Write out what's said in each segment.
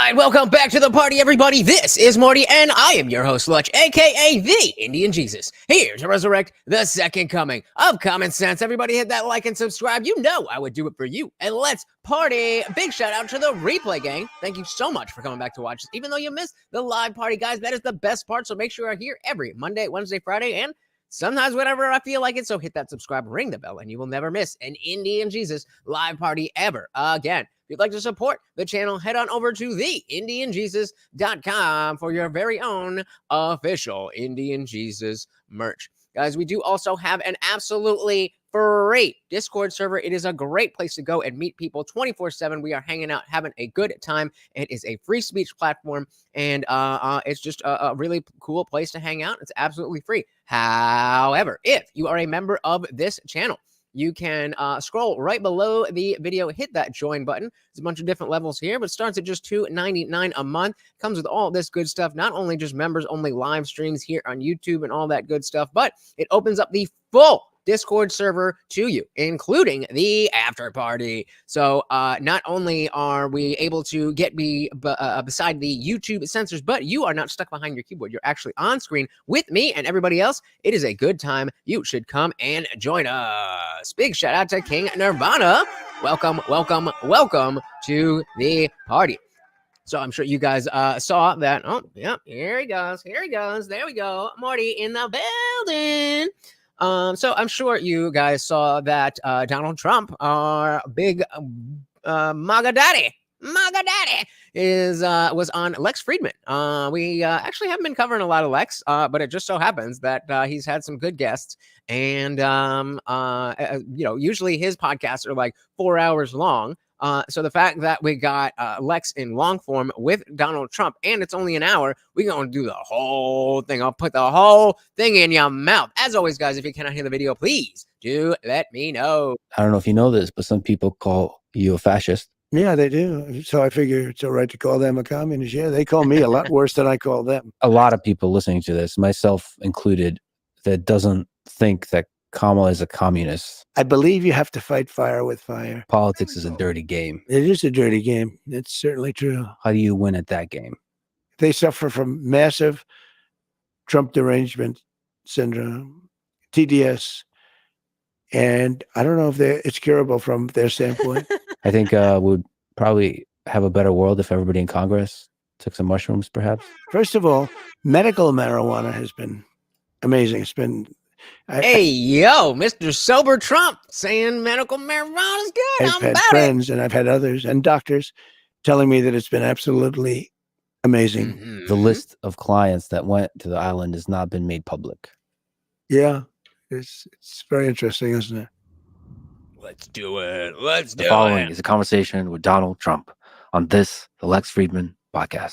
right, welcome back to the party, everybody. This is Morty, and I am your host, Lutch, aka the Indian Jesus, here to resurrect the second coming of common sense. Everybody hit that like and subscribe. You know I would do it for you, and let's party. Big shout out to the replay gang. Thank you so much for coming back to watch this, even though you missed the live party, guys. That is the best part, so make sure you're here every Monday, Wednesday, Friday, and sometimes whenever I feel like it. So hit that subscribe, ring the bell, and you will never miss an Indian Jesus live party ever again. If you'd like to support the channel, head on over to TheIndianJesus.com for your very own official Indian Jesus merch. Guys, we do also have an absolutely free Discord server. It is a great place to go and meet people 24/7. We are hanging out, having a good time. It is a free speech platform, and it's just a really cool place to hang out. It's absolutely free. However, if you are a member of this channel, you can scroll right below the video, hit that join button. There's a bunch of different levels here, but starts at just $2.99 a month. Comes with all this good stuff, not only just members only live streams here on YouTube and all that good stuff, but it opens up the full Discord server to you, including the after party. So not only are we able to get beside the YouTube censors, but you are not stuck behind your keyboard. You're actually on screen with me and everybody else. It is a good time. You should come and join us. Big shout out to King Nirvana. Welcome, welcome, welcome to the party. So I'm sure you guys saw that. Oh, yeah, here he goes. Here he goes. There we go. Morty in the building. So I'm sure you guys saw that Donald Trump, our big MAGA daddy, was on Lex Fridman. We actually haven't been covering a lot of Lex, but it just so happens that he's had some good guests, and usually his podcasts are like 4 hours long. So the fact that we got Lex in long form with Donald Trump, and it's only an hour, we're going to do the whole thing. I'll put the whole thing in your mouth. As always, guys, if you cannot hear the video, please do let me know. I don't know if you know this, but some people call you a fascist. Yeah, they do. So I figure it's all right to call them a communist. Yeah, they call me a lot worse than I call them. A lot of people listening to this, myself included, that doesn't think that Kamala is a communist. I believe you have to fight fire with fire. Politics is a dirty game. It is a dirty game. It's certainly true. How do you win at that game? They suffer from massive Trump derangement syndrome, TDS, and I don't know if it's curable from their standpoint. I think we'd probably have a better world if everybody in Congress took some mushrooms, perhaps. First of all, medical marijuana has been amazing. It's been... Yo, Mr. Sober Trump saying medical marijuana is good. I've had friends and I've had others and doctors telling me that it's been absolutely amazing. Mm-hmm. The list of clients that went to the island has not been made public. Yeah, it's very interesting, isn't it? Let's do it. Let's do it. The following is a conversation with Donald Trump on the Lex Fridman Podcast.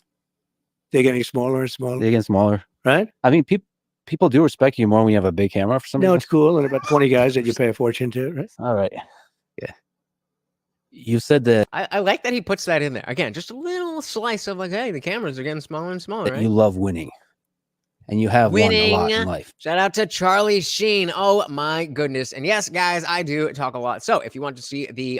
They're getting smaller and smaller. They're getting smaller. Right? I mean, people do respect you more when you have a big camera for some reason. No, it's cool. And about 20 guys that you pay a fortune to, right? All right. Yeah. You said that I like that he puts that in there. Again, just a little slice of like, hey, the cameras are getting smaller and smaller, right? You love winning. And you have won a lot in life. Shout out to Charlie Sheen. Oh my goodness. And yes, guys, I do talk a lot. So if you want to see the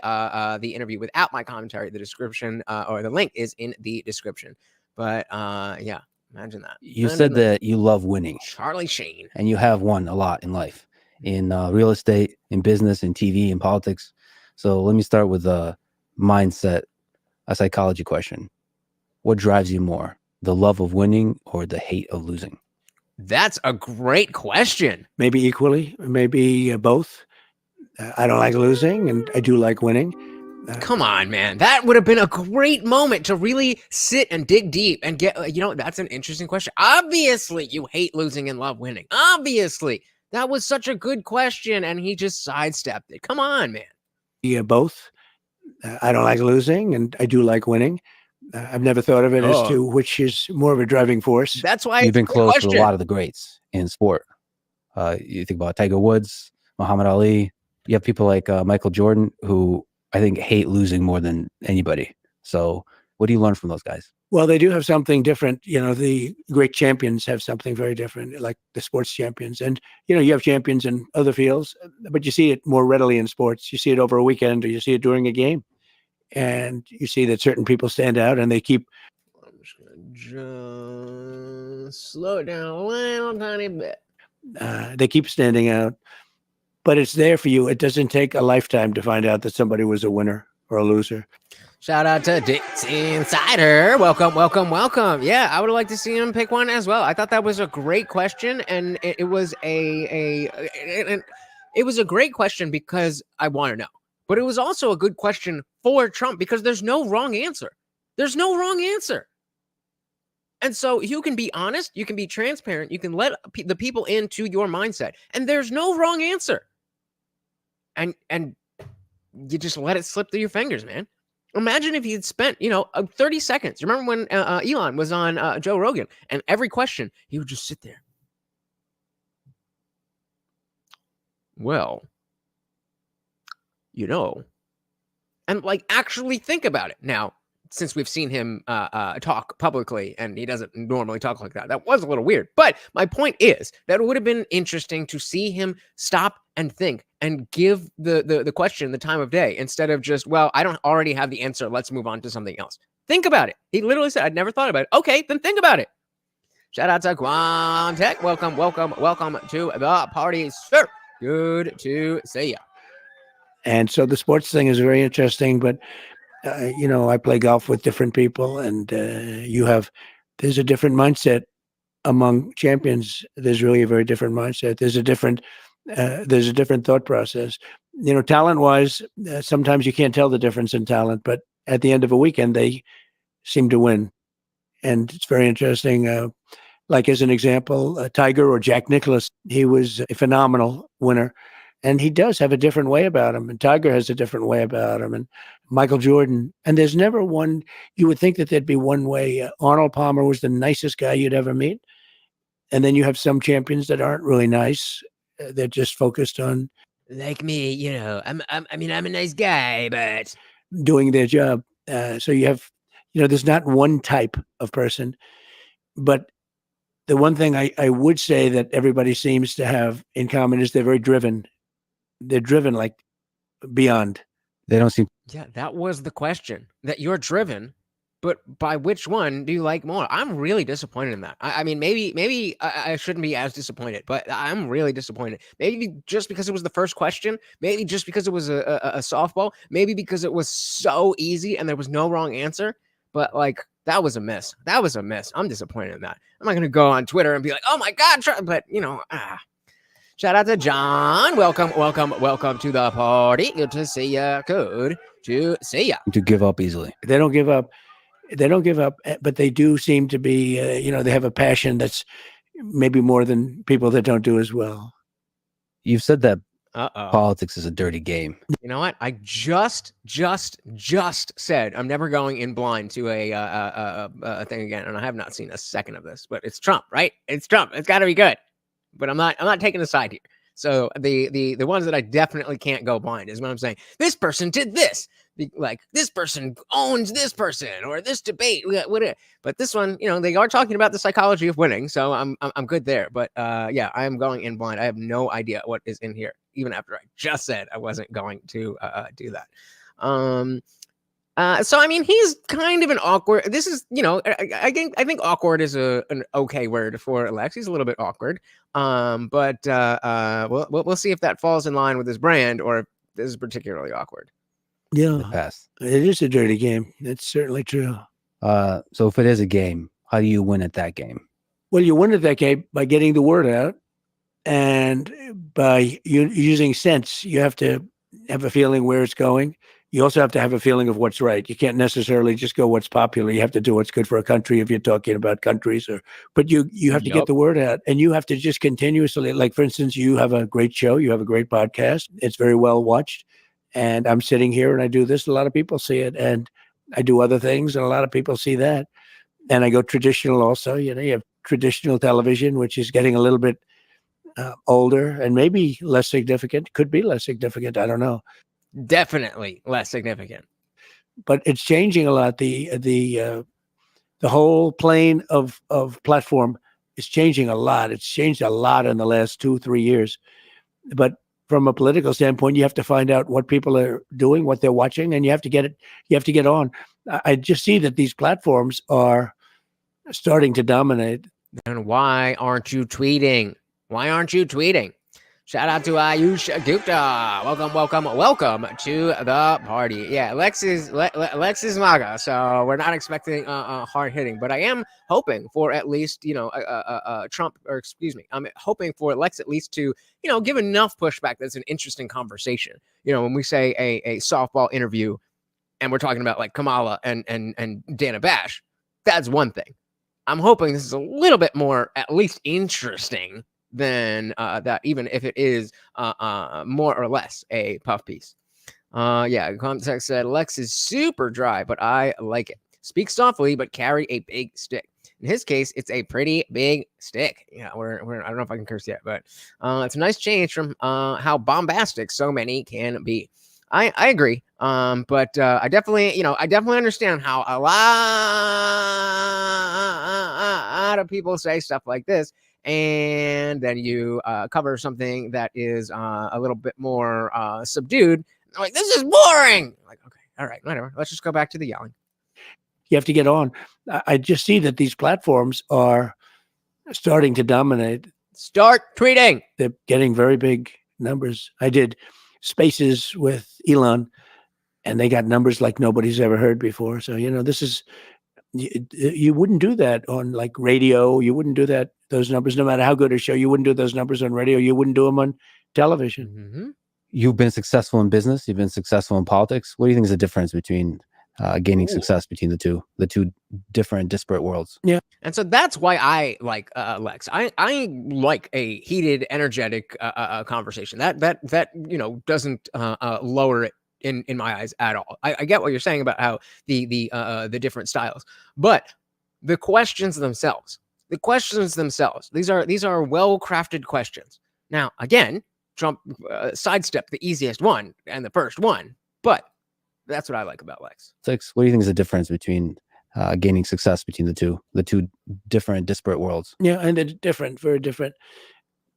interview without my commentary, the description or the link is in the description. But yeah. Imagine that. You said that you love winning. Charlie Sheen. And you have won a lot in life, in real estate, in business, in TV, in politics. So let me start with a mindset, a psychology question. What drives you more, the love of winning or the hate of losing? That's a great question. Maybe equally, maybe both. I don't like losing and I do like winning. Come on, man. That would have been a great moment to really sit and dig deep and get, that's an interesting question. Obviously, you hate losing and love winning. Obviously. That was such a good question, and he just sidestepped it. Come on, man. Yeah, both. I don't like losing and I do like winning. I've never thought of it as to which is more of a driving force. That's why you've been close to a lot of the greats in sport. You think about Tiger Woods, Muhammad Ali. You have people like Michael Jordan, who I think hate losing more than anybody. So what do you learn from those guys? Well, they do have something different. The great champions have something very different, like the sports champions. And, you have champions in other fields, but you see it more readily in sports. You see it over a weekend or you see it during a game. And you see that certain people stand out and they keep just gonna just slow it down a little tiny bit. They keep standing out, but it's there for you. It doesn't take a lifetime to find out that somebody was a winner or a loser. Shout out to Dick's Insider. Welcome, welcome, welcome. Yeah, I would like to see him pick one as well. I thought that was a great question, and it was it was a great question because I want to know. But it was also a good question for Trump because there's no wrong answer. There's no wrong answer. And so you can be honest, you can be transparent, you can let the people into your mindset, and there's no wrong answer. And you just let it slip through your fingers, man. Imagine if you'd spent, 30 seconds. Remember when Elon was on Joe Rogan, and every question, he would just sit there. Well, and like actually think about it. Now, since we've seen him talk publicly, and he doesn't normally talk like that, that was a little weird. But my point is that it would have been interesting to see him stop and think and give the question the time of day instead of just, well, I don't already have the answer. Let's move on to something else. Think about it. He literally said, I'd never thought about it. Okay, then think about it. Shout out to Quam Tech. Welcome, welcome, welcome to the party, sir. Good to see you. And so the sports thing is very interesting, but I play golf with different people, and there's a different mindset among champions. There's really a very different mindset. There's a different thought process. Talent-wise, sometimes you can't tell the difference in talent, but at the end of a weekend, they seem to win. And it's very interesting. Like as an example, Tiger or Jack Nicklaus, he was a phenomenal winner. And he does have a different way about him. And Tiger has a different way about him. And Michael Jordan. And there's never one, you would think that there'd be one way. Arnold Palmer was the nicest guy you'd ever meet. And then you have some champions that aren't really nice. They're just focused on. Like me, I'm a nice guy, but. Doing their job. So you have, there's not one type of person. But the one thing I would say that everybody seems to have in common is they're very driven. They're driven like beyond. They don't seem. Yeah, that was the question. That you're driven, but by which one do you like more? I'm really disappointed in that. I mean, maybe I shouldn't be as disappointed, but I'm really disappointed. Maybe just because it was the first question. Maybe just because it was a softball. Maybe because it was so easy and there was no wrong answer. But like that was a miss. That was a miss. I'm disappointed in that. I'm not gonna go on Twitter and be like, "Oh my God!" But Shout out to John. Welcome, welcome, welcome to the party. Good to see ya. Good to see ya. To give up easily. They don't give up. They don't give up, but they do seem to be, they have a passion that's maybe more than people that don't do as well. You've said that politics is a dirty game. You know what? I just said I'm never going in blind to a thing again, and I have not seen a second of this. But it's Trump, right? It's Trump. It's got to be good. But I'm not taking a side here. So the ones that I definitely can't go blind is when I'm saying this person did this, like this person owns this person or this debate, whatever. But this one, they are talking about the psychology of winning, so I'm good there. But yeah, I am going in blind. I have no idea what is in here, even after I just said I wasn't going to do that. So I mean, he's kind of an awkward. This is, I think awkward is an okay word for Lex. He's a little bit awkward. But we'll see if that falls in line with his brand or if this is particularly awkward. Yeah, Pass. It is a dirty game. It's certainly true. So if it is a game, how do you win at that game? Well, you win at that game by getting the word out and by using sense. You have to have a feeling where it's going. You also have to have a feeling of what's right. You can't necessarily just go what's popular. You have to do what's good for a country if you're talking about countries. But you have to get the word out, and you have to just continuously, like, for instance, you have a great show. You have a great podcast. It's very well watched. And I'm sitting here and I do this. A lot of people see it. And I do other things and a lot of people see that. And I go traditional also. You have traditional television, which is getting a little bit older and maybe less significant. Could be less significant. I don't know. Definitely less significant. But it's changing a lot. The whole plane of platform is changing a lot. It's changed a lot in the last 2-3 years. But from a political standpoint, you have to find out what people are doing, what they're watching, and you have to get it. You have to get on. I just see that these platforms are starting to dominate. Then why aren't you tweeting? Why aren't you tweeting? Shout out to Ayush Gupta. Welcome to the party. Yeah, Lex is MAGA, so we're not expecting hard hitting, but I am hoping for at least Trump, or excuse me, I'm hoping for Lex at least to give enough pushback that's an interesting conversation. When we say a softball interview, and we're talking about like Kamala and Dana Bash, that's one thing. I'm hoping this is a little bit more at least interesting than that, even if it is more or less a puff piece. Context said Lex is super dry, but I like it. Speak softly, but carry a big stick. In his case, it's a pretty big stick. Yeah, we're I don't know if I can curse yet, but it's a nice change from how bombastic so many can be. I agree. But I definitely understand how a lot of people say stuff like this, and then you cover something that is a little bit more subdued. Like, this is boring. Like, okay, all right, whatever. Let's just go back to the yelling. You have to get on. I just see that these platforms are starting to dominate. Start tweeting. They're getting very big numbers. I did Spaces with Elon, and they got numbers like nobody's ever heard before. So, this is, you wouldn't do that on like radio. You wouldn't do those numbers, no matter how good a show. You wouldn't do those numbers on radio. You wouldn't do them on television. Mm-hmm. You've been successful in business. You've been successful in politics. What do you think is the difference between gaining success between the two different disparate worlds? Yeah. And so that's why I like Lex. I like a heated, energetic conversation that doesn't lower it in my eyes at all. I get what you're saying about how the different styles, but the questions themselves, these are well-crafted questions. Now, again, Trump sidestepped the easiest one and the first one, but that's what I like about Lex. Lex, what do you think is the difference between gaining success between the two different disparate worlds? Yeah, and they're different, very different.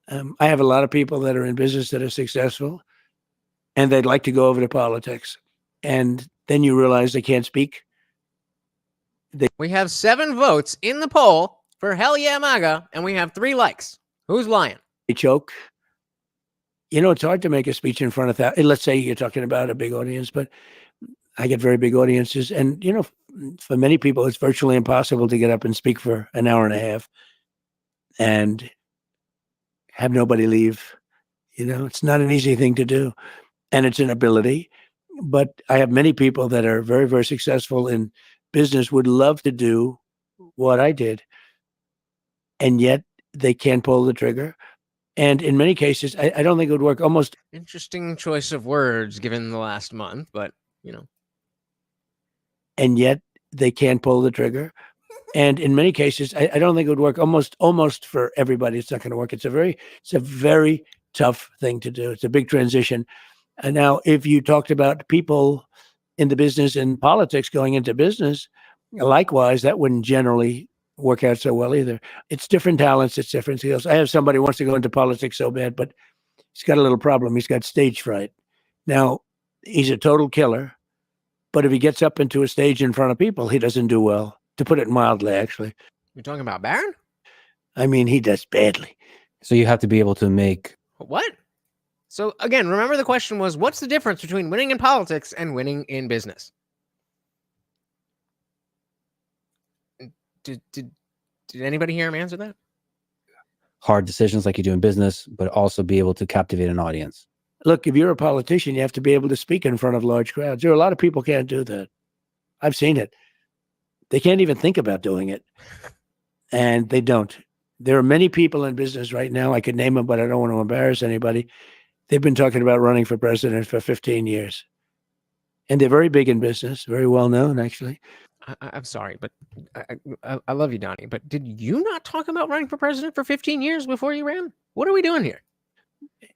I have a lot of people that are in business that are successful, and they'd like to go over to politics, and then you realize they can't speak. We have 7 votes in the poll for Hell Yeah MAGA, and we have 3 likes. Who's lying? They choke. It's hard to make a speech in front of that. Let's say you're talking about a big audience, but I get very big audiences. And, for many people, it's virtually impossible to get up and speak for an hour and a half and have nobody leave. It's not an easy thing to do. And it's an ability. But I have many people that are very, very successful in business, would love to do what I did. And yet they can't pull the trigger. And in many cases, I don't think it would work. Almost interesting choice of words given the last month, but and yet they can't pull the trigger. And in many cases, I don't think it would work. Almost for everybody, it's not going to work. It's a very tough thing to do. It's a big transition. And now, if you talked about people in the business and politics going into business, likewise, that wouldn't generally work out so well either. It's different talents. It's different skills. I have somebody who wants to go into politics so bad, but he's got a little problem. He's got stage fright. Now, he's a total killer, but if he gets up into a stage in front of people, he doesn't do well, to put it mildly, actually. You're talking about Barron? I mean, he does badly. So you have to be able to make... What? So again, remember the question was, what's the difference between winning in politics and winning in business? Did anybody hear him answer that? Hard decisions like you do in business, but also be able to captivate an audience. Look, if you're a politician, you have to be able to speak in front of large crowds. There are a lot of people can't do that. I've seen it. They can't even think about doing it. And they don't. There are many people in business right now. I could name them, but I don't want to embarrass anybody. They've been talking about running for president for 15 years. And they're very big in business, very well known, actually. I'm sorry, but I love you, Donnie. But did you not talk about running for president for 15 years before you ran? What are we doing here?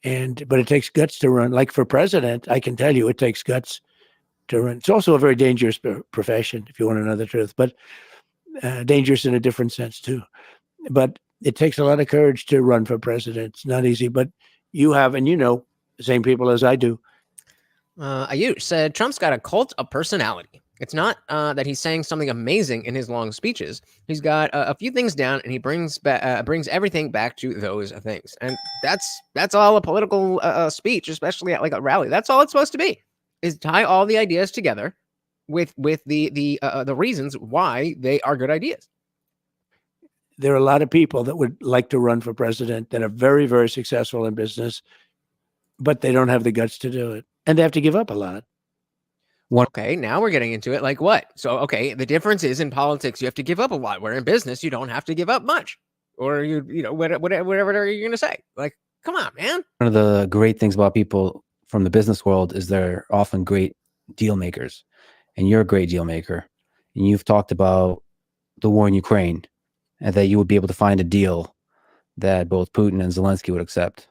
But it takes guts to run. Like for president, I can tell you it takes guts to run. It's also a very dangerous profession, if you want to know the truth, but dangerous in a different sense too. But it takes a lot of courage to run for president. It's not easy, but you have, and the same people as I do. Ayush said Trump's got a cult of personality. It's not that he's saying something amazing in his long speeches. He's got a few things down, and he brings everything back to those things. And that's all a political speech, especially at like a rally. That's all it's supposed to be, is tie all the ideas together with the reasons why they are good ideas. There are a lot of people that would like to run for president that are very, very successful in business, but they don't have the guts to do it, and they have to give up a lot. Okay, now we're getting into it. Like what? So, okay, the difference is in politics, you have to give up a lot, where in business, you don't have to give up much. Or, whatever you're going to say. Like, come on, man. One of the great things about people from the business world is they're often great deal makers. And you're a great deal maker. And you've talked about the war in Ukraine and that you would be able to find a deal that both Putin and Zelensky would accept.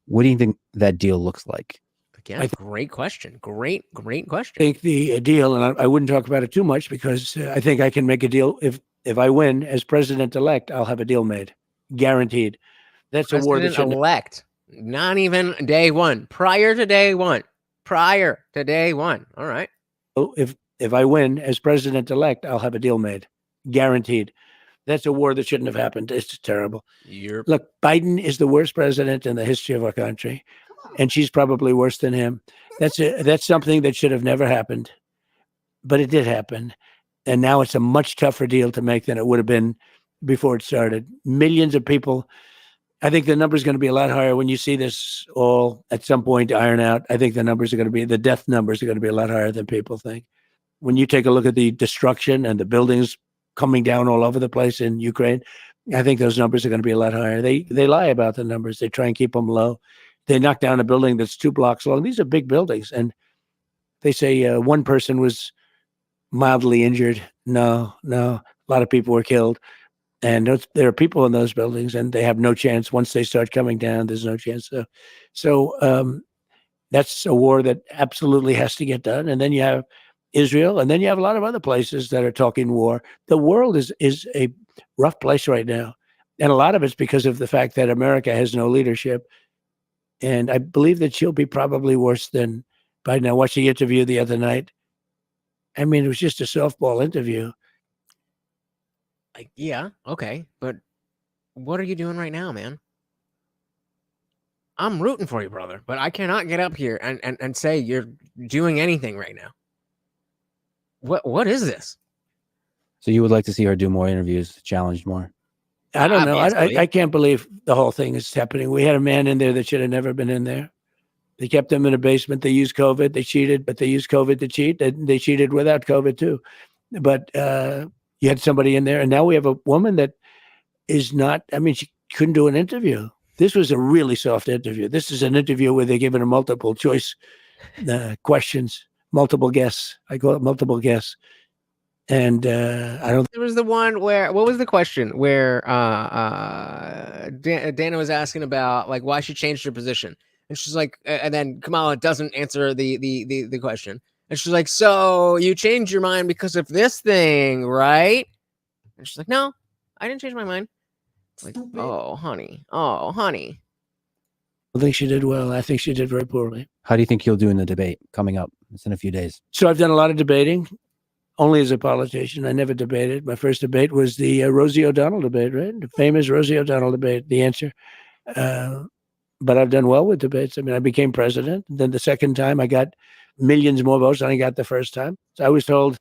What do you think that deal looks like? Again, great question. Great question. I think the deal, and I wouldn't talk about it too much because I think I can make a deal. If I win as president-elect, I'll have a deal made, guaranteed. That's a war that shouldn't. Elect, not even day one. Prior to day one. All right. If I win as president-elect, I'll have a deal made, guaranteed. That's a war that shouldn't have happened. It's terrible. Look, Biden is the worst president in the history of our country, and she's probably worse than him. That's something that should have never happened, but it did happen. And now it's a much tougher deal to make than it would have been before it started. Millions of people. I think the number is going to be a lot higher when you see this all at some point iron out. I think the death numbers are going to be a lot higher than people think. When you take a look at the destruction and the buildings coming down all over the place in Ukraine, I think those numbers are going to be a lot higher. They lie about the numbers. They try and keep them low. They knock down a building that's 2 blocks long. These are big buildings. And they say one person was mildly injured. No. A lot of people were killed. And there are people in those buildings, and they have no chance. Once they start coming down, there's no chance. So that's a war that absolutely has to get done. And then you have Israel, and then you have a lot of other places that are talking war. The world is a rough place right now. And a lot of it's because of the fact that America has no leadership. And I believe that she'll be probably worse than Biden. I watched the interview the other night. I mean, it was just a softball interview. Yeah, okay. But what are you doing right now, man? I'm rooting for you, brother, but I cannot get up here and say you're doing anything right now. What is this? So you would like to see her do more interviews, challenged more? I don't know. I can't believe the whole thing is happening. We had a man in there that should have never been in there. They kept him in a basement. They used COVID. They cheated, but they used COVID to cheat. They cheated without COVID too. But you had somebody in there, and now we have a woman that is not. I mean, she couldn't do an interview. This was a really soft interview. This is an interview where they're giving her multiple choice questions, multiple guess. I call it multiple guess. And I don't. There was the one where, what was the question where Dana was asking about like why she changed her position, and she's like, and then Kamala doesn't answer the question, and she's like, so you changed your mind because of this thing, right? And she's like, no, I didn't change my mind. Like, oh honey. I think she did well. I think she did very poorly. How do you think you'll do in the debate coming up? It's in a few days. So I've done a lot of debating. Only as a politician. I never debated. My first debate was the Rosie O'Donnell debate, right? The famous Rosie O'Donnell debate, The Answer. But I've done well with debates. I mean, I became president. Then the second time I got millions more votes than I got the first time. So I was told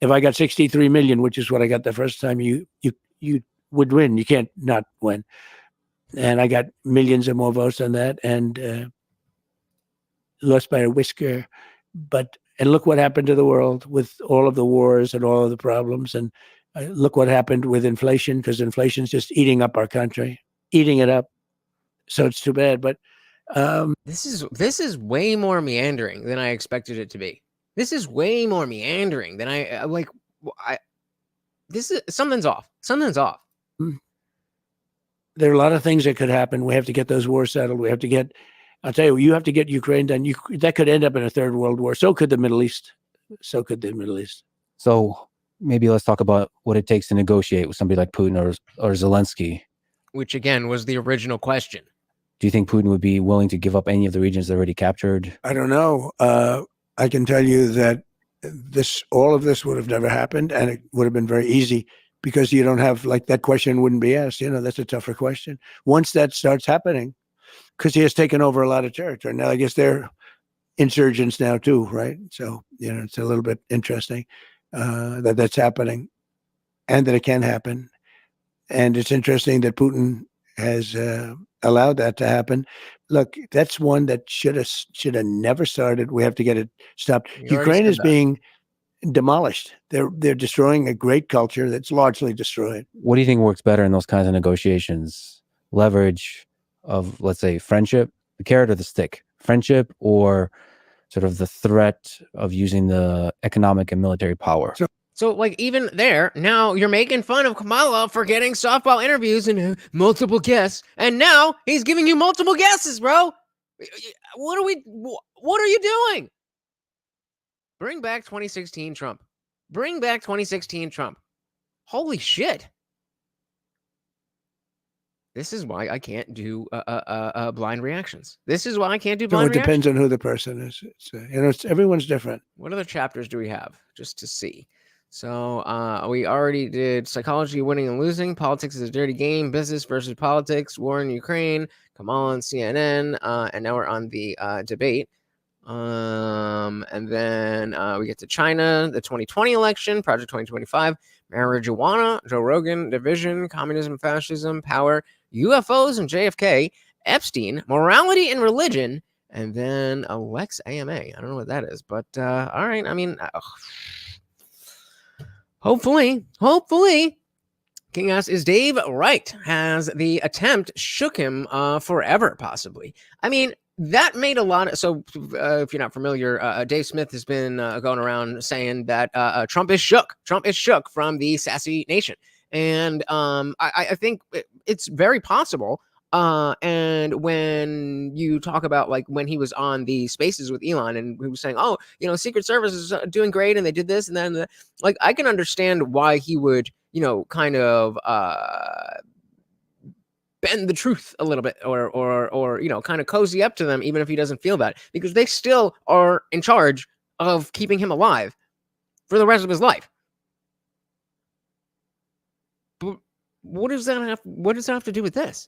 if I got 63 million, which is what I got the first time, you would win. You can't not win. And I got millions of more votes than that and lost by a whisker. And look what happened to the world with all of the wars and all of the problems. And look what happened with inflation, because inflation's just eating up our country, eating it up. So it's too bad. But this is way more meandering than I expected it to be. This is way more meandering than I like. Something's off. Something's off. There are a lot of things that could happen. We have to get those wars settled. We have to get. I'll tell you have to get Ukraine done. That could end up in a third world war. So could the Middle East. So maybe let's talk about what it takes to negotiate with somebody like Putin or Zelensky. Which, again, was the original question. Do you think Putin would be willing to give up any of the regions they already captured? I don't know. I can tell you that all of this would have never happened, and it would have been very easy because you don't have, like, that question wouldn't be asked. That's a tougher question. Once that starts happening, because he has taken over a lot of territory. Now, I guess they're insurgents now too, right? So, it's a little bit interesting that that's happening and that it can happen. And it's interesting that Putin has allowed that to happen. Look, that's one that should have never started. We have to get it stopped. You already Ukraine said is that. being demolished. They're destroying a great culture that's largely destroyed. What do you think works better in those kinds of negotiations? Leverage of, let's say, friendship, the carrot or the stick? Friendship, or sort of the threat of using the economic and military power? So, like, even there, now you're making fun of Kamala for getting softball interviews and multiple guests, and now he's giving you multiple guesses, bro. What are you doing? Bring back 2016 Trump. Bring back 2016 Trump. Holy shit. This is why I can't do blind reactions. This is why I can't do So blind it depends reactions. on who the person is. It's everyone's different. What other chapters do we have just to see? So we already did psychology, winning and losing. Politics is a dirty game. Business versus politics. War in Ukraine. Kamala on CNN. And now we're on the debate. And then we get to China, the 2020 election, Project 2025, marijuana, Joe Rogan, division, communism, fascism, power, UFOs and JFK, Epstein, morality and religion, and then Lex AMA. I don't know what that is, but all right. I mean, hopefully, King asks, is Dave right? Has the attempt shook him forever, possibly? I mean, that made a lot of... So, if you're not familiar, Dave Smith has been going around saying that Trump is shook. Trump is shook from the sassy nation. And I think it's very possible. And when you talk about, like, when he was on the Spaces with Elon and he was saying, oh, Secret Service is doing great and they did this and then, like, I can understand why he would, kind of bend the truth a little bit or kind of cozy up to them, even if he doesn't feel that, because they still are in charge of keeping him alive for the rest of his life. But what does that have to do with this?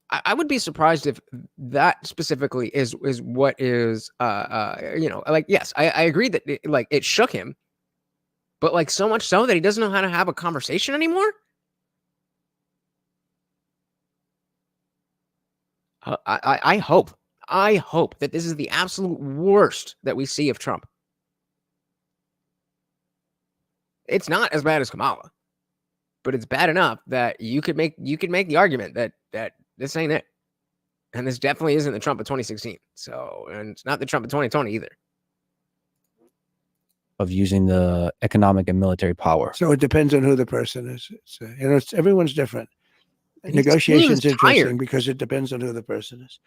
I would be surprised if that specifically is what is like, yes, I agree that it shook him, but like so much so that he doesn't know how to have a conversation anymore. I hope that this is the absolute worst that we see of Trump. It's not as bad as Kamala, but it's bad enough that you could make the argument that this ain't it. And this definitely isn't the Trump of 2016. So, and it's not the Trump of 2020 either. Of using the economic and military power. So it depends on who the person is. It's everyone's different. Negotiation's interesting because it depends on who the person is.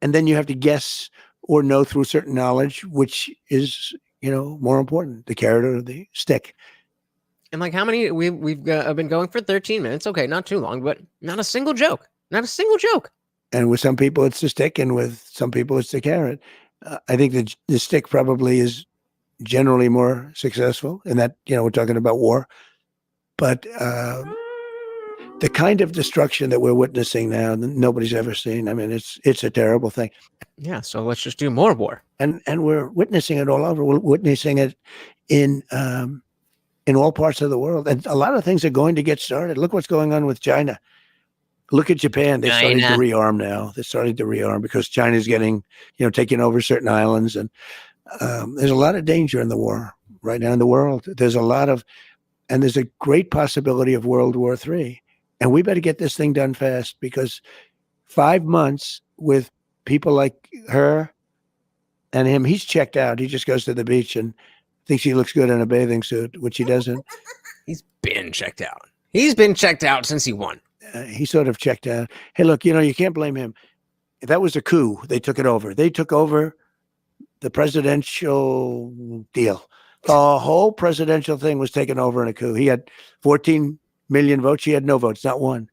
And then you have to guess or know through certain knowledge, which is, more important, the carrot or the stick. And like, how many we've been going for 13 minutes. Okay, not too long, but not a single joke. Not a single joke. And with some people, it's the stick, and with some people, it's the carrot. I think that the stick probably is generally more successful in that, we're talking about war. But the kind of destruction that we're witnessing now, nobody's ever seen. I mean, it's a terrible thing. Yeah, so let's just do more war. And we're witnessing it all over. We're witnessing it in all parts of the world. And a lot of things are going to get started. Look what's going on with China. Look at Japan. They're starting to rearm now. They're starting to rearm because China's getting, taking over certain islands. And there's a lot of danger in the war right now in the world. There's a great possibility of World War III. And we better get this thing done fast, because 5 months with people like her and him, he's checked out. He just goes to the beach and thinks he looks good in a bathing suit, which he doesn't. He's been checked out. He's been checked out since he won. He sort of checked out. Hey, look, you can't blame him. That was a coup. They took it over. They took over the presidential deal. The whole presidential thing was taken over in a coup. He had 14 million votes. She had no votes, not one.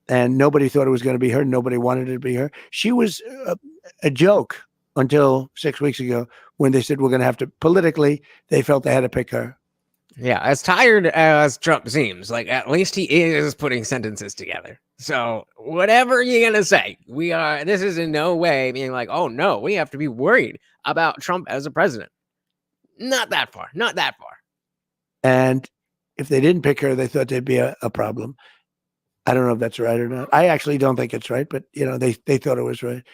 And nobody thought it was going to be her. Nobody wanted it to be her. She was a joke until 6 weeks ago when they said we're going to have to, politically, they felt they had to pick her. Yeah, as tired as Trump seems, like at least he is putting sentences together. So whatever you're gonna say, this is in no way being like, oh no, we have to be worried about Trump as a president. Not that far. Not that far. And if they didn't pick her, they thought there'd be a problem. I don't know if that's right or not. I actually don't think it's right, but they thought it was right.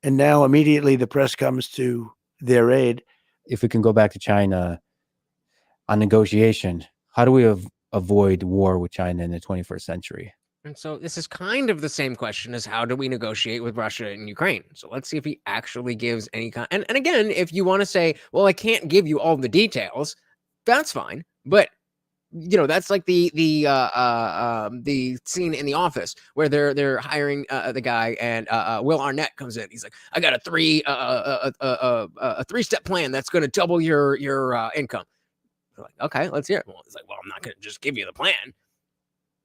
And now immediately the press comes to their aid. If we can go back to China on negotiation, how do we avoid war with China in the 21st century? And so this is kind of the same question as how do we negotiate with Russia and Ukraine? So let's see if he actually gives any kind. And again, if you want to say, well, I can't give you all the details, that's fine. But that's like the scene in The Office where they're hiring the guy, and Will Arnett comes in. He's like, I got a three-step plan that's going to double your income. They're like, okay, let's hear it. Well, it's like, well, I'm not going to just give you the plan.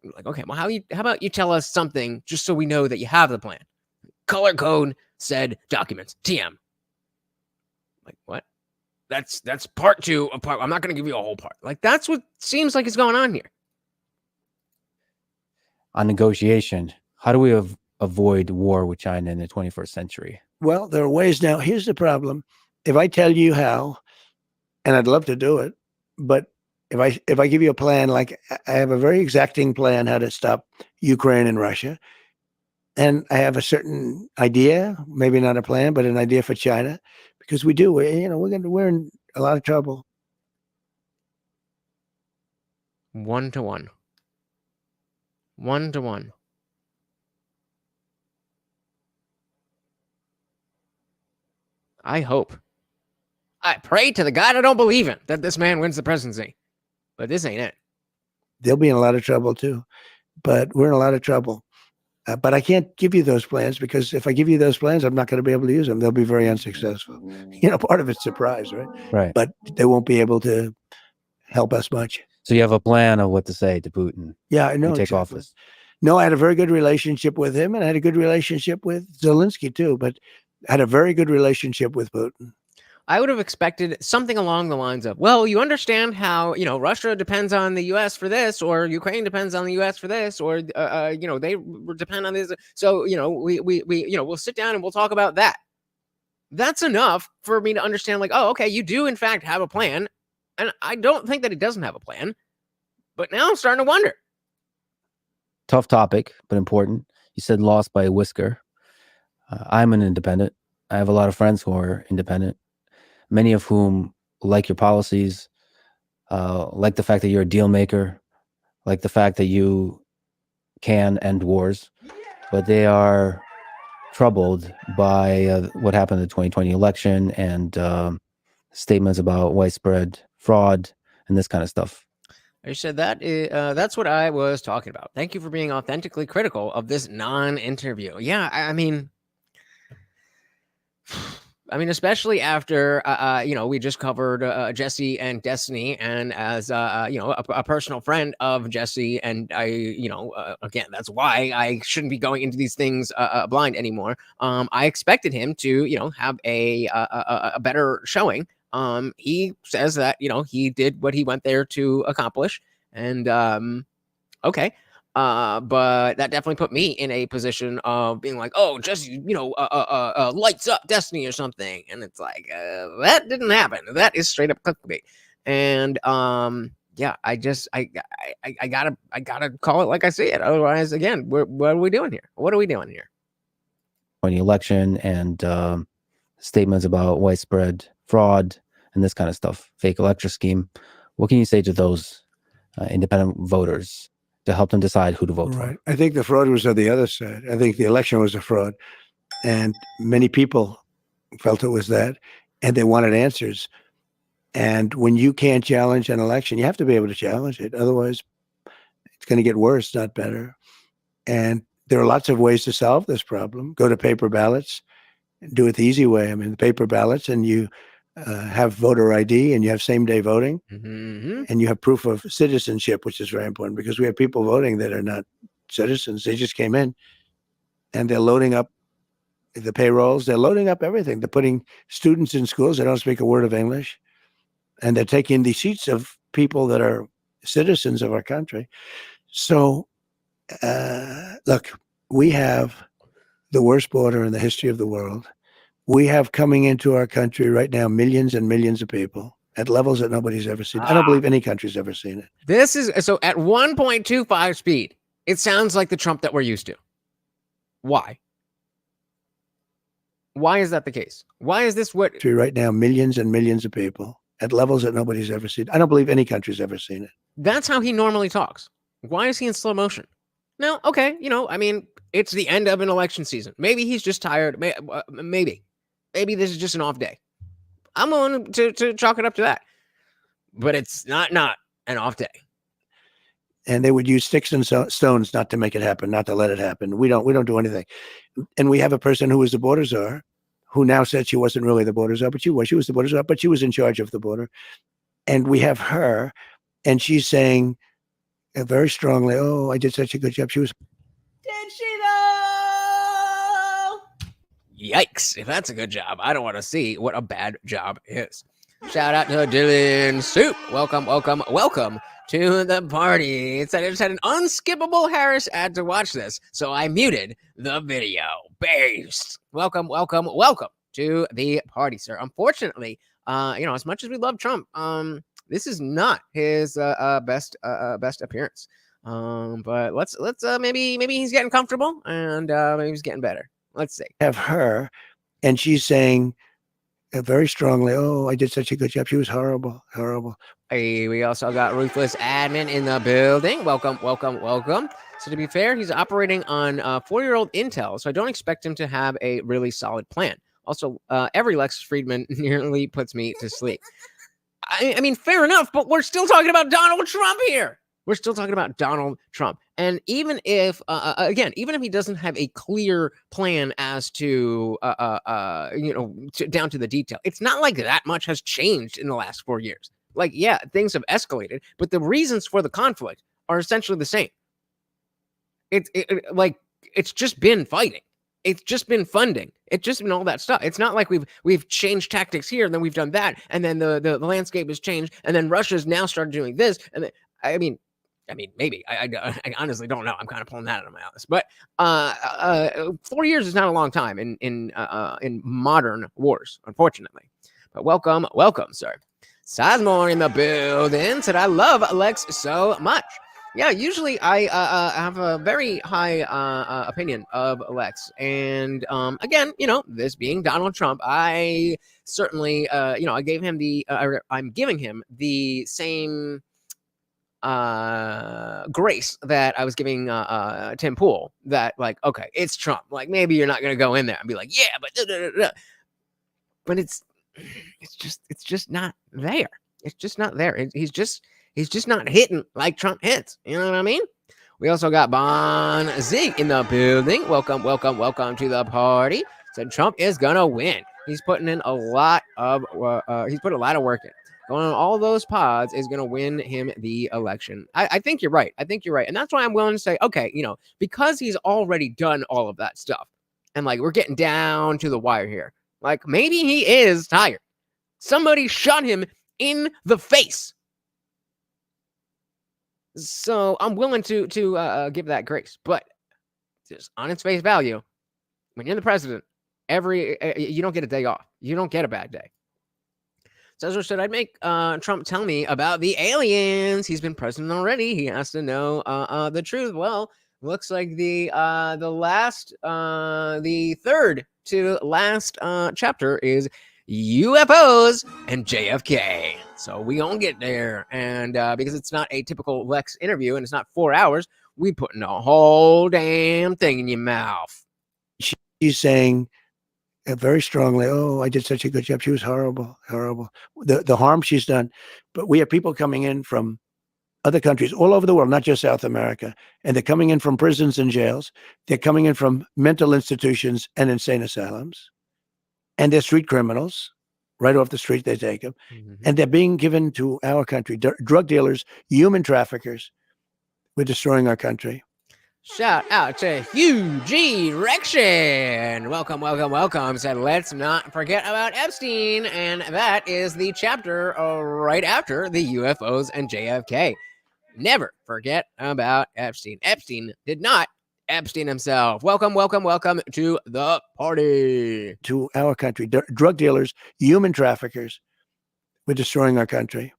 You're like, okay, well, how about you tell us something just so we know that you have the plan? Color code said documents, TM. Like, what? That's part 2 of part. I'm not going to give you a whole part. Like, that's what seems like is going on here. On negotiation, how do we avoid war with China in the 21st century? Well, there are ways now. Here's the problem. If I tell you how, and I'd love to do it, but if I give you a plan, like I have a very exacting plan how to stop Ukraine and Russia, and I have a certain idea, maybe not a plan, but an idea for China, because we're in a lot of trouble. 1-to-1. 1-to-1. I hope. I pray to the God I don't believe in that this man wins the presidency. But this ain't it. They'll be in a lot of trouble too. But we're in a lot of trouble. But I can't give you those plans, because if I give you those plans, I'm not going to be able to use them. They'll be very unsuccessful. Part of it's surprise, right? Right. But they won't be able to help us much. So you have a plan of what to say to Putin? Yeah, I know. Take office. No, I had a very good relationship with him, and I had a good relationship with Zelensky too, but I had a very good relationship with Putin. I would have expected something along the lines of, well, you understand how, Russia depends on the U.S. for this, or Ukraine depends on the U.S. for this, or, they depend on this. So, we'll sit down and we'll talk about that. That's enough for me to understand, like, oh, okay, you do in fact have a plan. And I don't think that he doesn't have a plan. But now I'm starting to wonder. Tough topic, but important. You said lost by a whisker. I'm an independent. I have a lot of friends who are independent, many of whom like your policies, like the fact that you're a deal maker, like the fact that you can end wars, but they are troubled by what happened in the 2020 election and statements about widespread fraud and this kind of stuff. I said that's what I was talking about. Thank you for being authentically critical of this non-interview. Yeah, I mean, especially after, we just covered Jesse and Destiny, and as, a personal friend of Jesse, and I, again, that's why I shouldn't be going into these things blind anymore. I expected him to, have a better showing. He says that, he did what he went there to accomplish, and okay. But that definitely put me in a position of being like, oh, just, lights up Destiny or something. And it's like, that didn't happen. That is straight up clickbait. And, yeah, I gotta call it like I see it. Otherwise, again, what are we doing here? What are we doing here? On the election and, statements about widespread fraud and this kind of stuff, fake electoral scheme. What can you say to those independent voters to help them decide who to vote for? I think the fraud was on the other side. I think the election was a fraud, and many people felt it was that, and they wanted answers. And when you can't challenge an election, you have to be able to challenge it. Otherwise, it's going to get worse, not better. And there are lots of ways to solve this problem. Go to paper ballots, do it the easy way. The paper ballots, and you have voter ID, and you have same-day voting, and you have proof of citizenship, which is very important, because we have people voting that are not citizens. They just came in, and they're loading up the payrolls. They're loading up everything. They're putting students in schools that don't speak a word of English, and they're taking the seats of people that are citizens of our country. So, look, we have the worst border in the history of the world. We have coming into our country right now millions and millions of people at levels that nobody's ever seen. I don't believe any country's ever seen it. This is so at 1.25 speed. It sounds like the Trump that we're used to. Why? Why is that the case? Why is this what Right now, millions and millions of people at levels that nobody's ever seen. I don't believe any country's ever seen it. that's how he normally talks? Why is he in slow motion? No, okay, I mean, it's the end of an election season. Maybe he's just tired. Maybe this is just an off day. I'm willing to chalk it up to that. But it's not an off day. And they would use sticks and stones not to make it happen, not to let it happen. We don't do anything. And we have a person who was the border czar, who now said she wasn't really the border czar, but she was. She was the border czar, but she was in charge of the border. And we have her, and she's saying very strongly, "Oh, I did such a good job." She was. Did she though? Yikes! If that's a good job, I don't want to see what a bad job is. Shout out to Dylan Soup. Welcome to the party. It said I just had an unskippable Harris ad to watch this, so I muted the video. Based. Welcome to the party, sir. Unfortunately, as much as we love Trump, this is not his best appearance. But let's maybe he's getting comfortable and maybe he's getting better. Let's see. Have her, and she's saying very strongly, "Oh, I did such a good job. She was horrible." Hey, we also got Ruthless Admin in the building. Welcome. So to be fair, he's operating on 4-year-old Intel, so I don't expect him to have a really solid plan. Also, every Lex Fridman nearly puts me to sleep. I mean, fair enough, but we're still talking about Donald Trump here. We're still talking about Donald Trump. And even if, even if he doesn't have a clear plan as to, down to the detail, it's not like that much has changed in the last 4 years. Like, yeah, things have escalated, but the reasons for the conflict are essentially the same. It's just been fighting. It's just been funding. It's just been all that stuff. It's not like we've changed tactics here, and then we've done that, and then the landscape has changed, and then Russia's now started doing this. And then, I mean, maybe I honestly don't know. I'm kind of pulling that out of my ass. But 4 years is not a long time in modern wars, unfortunately. But welcome, sir. Sizemore in the building said, "I love Lex so much." Yeah, usually I have a very high opinion of Lex, and again, this being Donald Trump, I certainly I gave him I'm giving him the same grace that I was giving Tim Pool, that like, okay, it's Trump, like maybe you're not gonna go in there and be like, yeah, but it's just not there. It's just not there. He's just not hitting like Trump hits. You know what I mean? We also got Bon Zeke in the building. Welcome to the party. Said Trump is gonna win. He's putting in a lot of he's put a lot of work in. Going on all those pods is going to win him the election. I think you're right. And that's why I'm willing to say, okay, because he's already done all of that stuff, and like we're getting down to the wire here. Like maybe he is tired. Somebody shot him in the face. So I'm willing to give that grace. But just on its face value, when you're the president, you don't get a day off. You don't get a bad day. Cesar said, "I'd make Trump tell me about the aliens. He's been president already. He has to know the truth." Well, looks like the third to last chapter is UFOs and JFK. So we gonna get there, and because it's not a typical Lex interview and it's not 4 hours, we putting a whole damn thing in your mouth. She's saying very strongly, "Oh, I did such a good job. She was horrible. The harm she's done." But we have people coming in from other countries all over the world, not just South America, and they're coming in from prisons and jails. They're coming in from mental institutions and insane asylums, and they're street criminals. Right off the street, they take them, and they're being given to our country. Drug dealers, human traffickers. We're destroying our country. Shout out to Huge Erection. Welcome, welcome, welcome. Said, let's not forget about Epstein. And that is the chapter right after the UFOs and JFK. Never forget about Epstein. Epstein did not Epstein himself. Welcome, welcome, welcome to the party. To our country, drug dealers, human traffickers, we're destroying our country.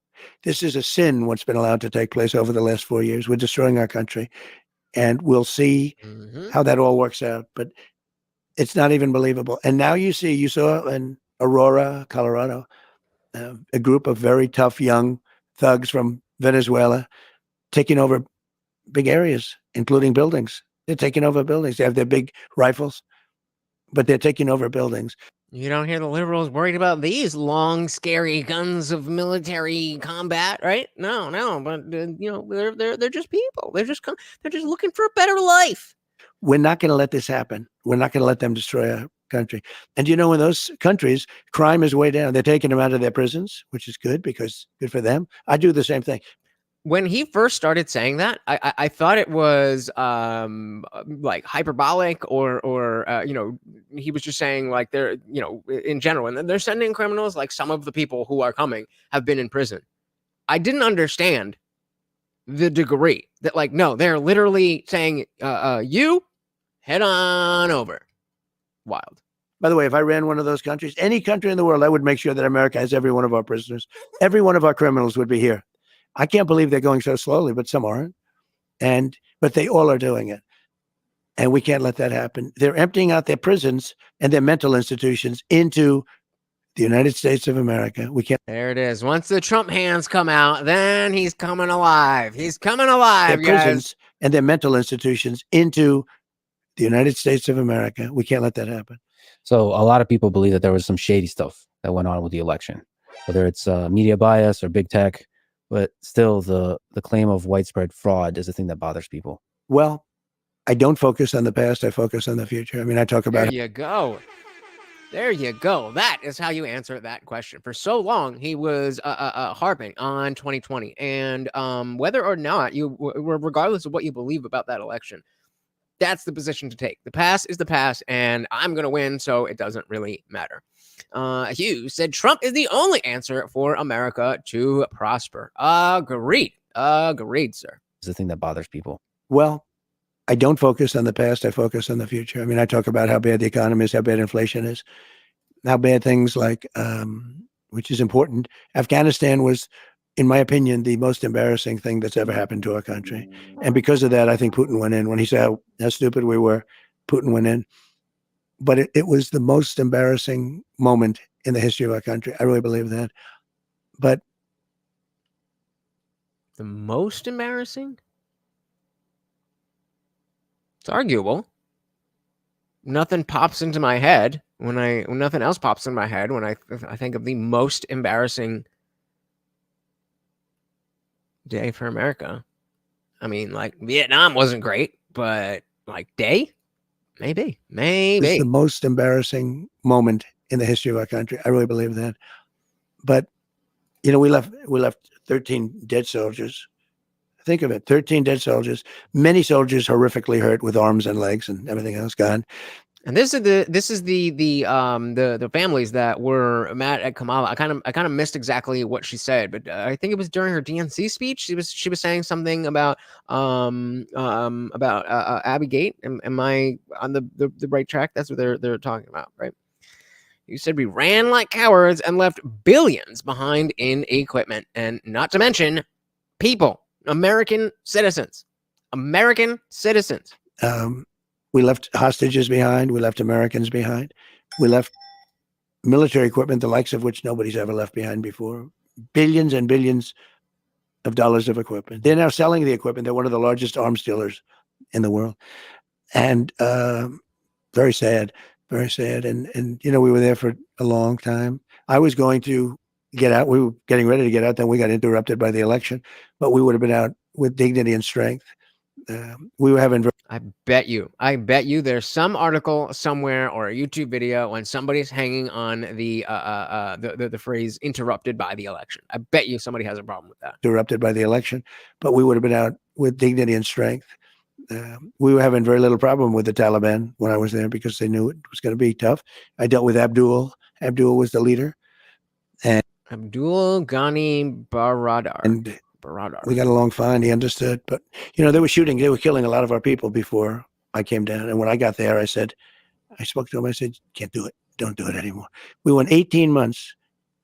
This is a sin, what's been allowed to take place over the last 4 years. We're destroying our country. And we'll see how that all works out. But it's not even believable. And now you saw in Aurora, Colorado, a group of very tough young thugs from Venezuela taking over big areas, including buildings. They're taking over buildings. They have their big rifles, but they're taking over buildings. You don't hear the liberals worried about these long, scary guns of military combat, right? No, but they're just people. They're just looking for a better life. We're not going to let this happen. We're not going to let them destroy our country. And in those countries, crime is way down. They're taking them out of their prisons, which is good because good for them. I do the same thing. When he first started saying that, I thought it was like hyperbolic or he was just saying like they're, in general, and they're sending criminals, like some of the people who are coming have been in prison. I didn't understand the degree that, like, no, they're literally saying, you head on over. Wild. By the way, if I ran one of those countries, any country in the world, I would make sure that America has every one of our prisoners. Every one of our criminals would be here. I can't believe they're going so slowly, but some aren't. But they all are doing it. And we can't let that happen. They're emptying out their prisons and their mental institutions into the United States of America. We can't. There it is. Once the Trump hands come out, then he's coming alive. He's coming alive, their prisons and their mental institutions into the United States of America. We can't let that happen. So a lot of people believe that there was some shady stuff that went on with the election, whether it's media bias or big tech. But still, the claim of widespread fraud is the thing that bothers people. Well, I don't focus on the past. I focus on the future. I mean, I talk about. There you go. There you go. That is how you answer that question. For so long, he was harping on 2020, and whether or not regardless of what you believe about that election, that's the position to take. The past is the past, and I'm going to win, so it doesn't really matter. Hugh said Trump is the only answer for America to prosper. Agreed, sir. It's the thing that bothers people. Well, I don't focus on the past. I focus on the future. I mean, I talk about how bad the economy is, how bad inflation is, how bad things like, which is important. Afghanistan was, in my opinion, the most embarrassing thing that's ever happened to our country. And because of that, I think Putin went in. When he said how stupid we were, Putin went in. But it was the most embarrassing moment in the history of our country. I really believe that. But the most embarrassing? It's arguable. Nothing pops into my head nothing else pops in my head when I think of the most embarrassing day for America. I mean, like, Vietnam wasn't great, but like day, maybe. It's the most embarrassing moment in the history of our country. I really believe that. But we left 13 dead soldiers. Think of it, 13 dead soldiers, many soldiers horrifically hurt with arms and legs and everything else gone. And this is the families that were mad at Kamala. I kind of missed exactly what she said, but I think it was during her DNC speech. She was saying something about Abby Gate. Am I on the right track? That's what they're talking about, right? You said we ran like cowards and left billions behind in equipment, and not to mention people, American citizens. We left hostages behind. We left Americans behind. We left military equipment, the likes of which nobody's ever left behind before. Billions and billions of dollars of equipment. They're now selling the equipment. They're one of the largest arms dealers in the world. And very sad, very sad. And we were there for a long time. I was going to get out. We were getting ready to get out. Then we got interrupted by the election. But we would have been out with dignity and strength. We were having. I bet you there's some article somewhere or a YouTube video when somebody's hanging on the phrase interrupted by the election. I bet you somebody has a problem with that. Interrupted by the election, but we would have been out with dignity and strength. We were having very little problem with the Taliban when I was there because they knew it was going to be tough. I dealt with Abdul. Abdul was the leader. Abdul Ghani Baradar. And we got along fine. He understood. But, they were killing a lot of our people before I came down. And when I got there, I spoke to him. I said, can't do it. Don't do it anymore. We went 18 months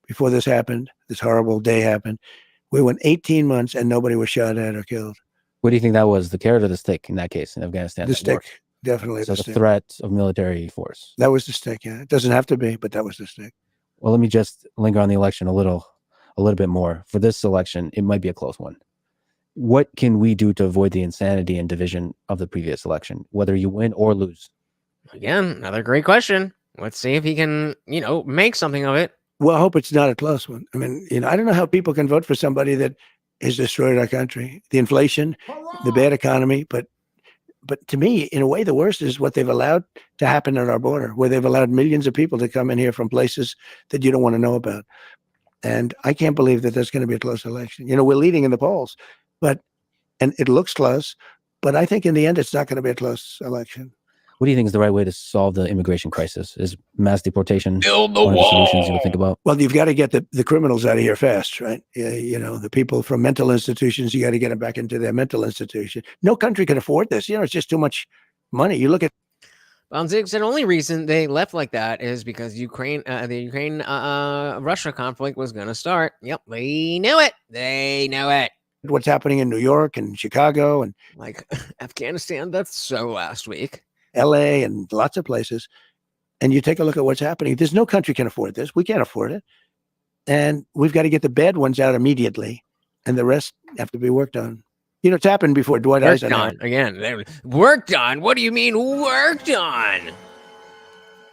before this happened. This horrible day happened. We went 18 months and nobody was shot at or killed. What do you think that was, the carrot or the stick in that case in Afghanistan? The stick, definitely. So the the stick. threat of military force. That was the stick, yeah. It doesn't have to be, but that was the stick. Well, let me just linger on the election a little bit more. For this election, it might be a close one. What can we do to avoid the insanity and division of the previous election, whether you win or lose? Again, another great question. Let's see if he can, make something of it. Well, I hope it's not a close one. I mean, I don't know how people can vote for somebody that has destroyed our country. The inflation, the bad economy, but to me, in a way, the worst is what they've allowed to happen at our border, where they've allowed millions of people to come in here from places that you don't want to know about. And I can't believe that there's going to be a close election. We're leading in the polls, and it looks close, but I think in the end, it's not going to be a close election. What do you think is the right way to solve the immigration crisis? Is mass deportation Build the one of the wall. solutions you would think about? Well, you've got to get the criminals out of here fast, right? The people from mental institutions, you got to get them back into their mental institution. No country can afford this. It's just too much money. You look at Ziggs, the only reason they left like that is because the Ukraine Russia conflict was going to start. Yep, they knew it. They knew it. what's happening in New York and Chicago and Like Afghanistan, that's so last week. LA and lots of places. And you take a look at what's happening. There's no country can afford this. We can't afford it. And we've got to get the bad ones out immediately. And the rest have to be worked on. It's happened before. Dwight Eisenhower. Again, worked on. What do you mean worked on?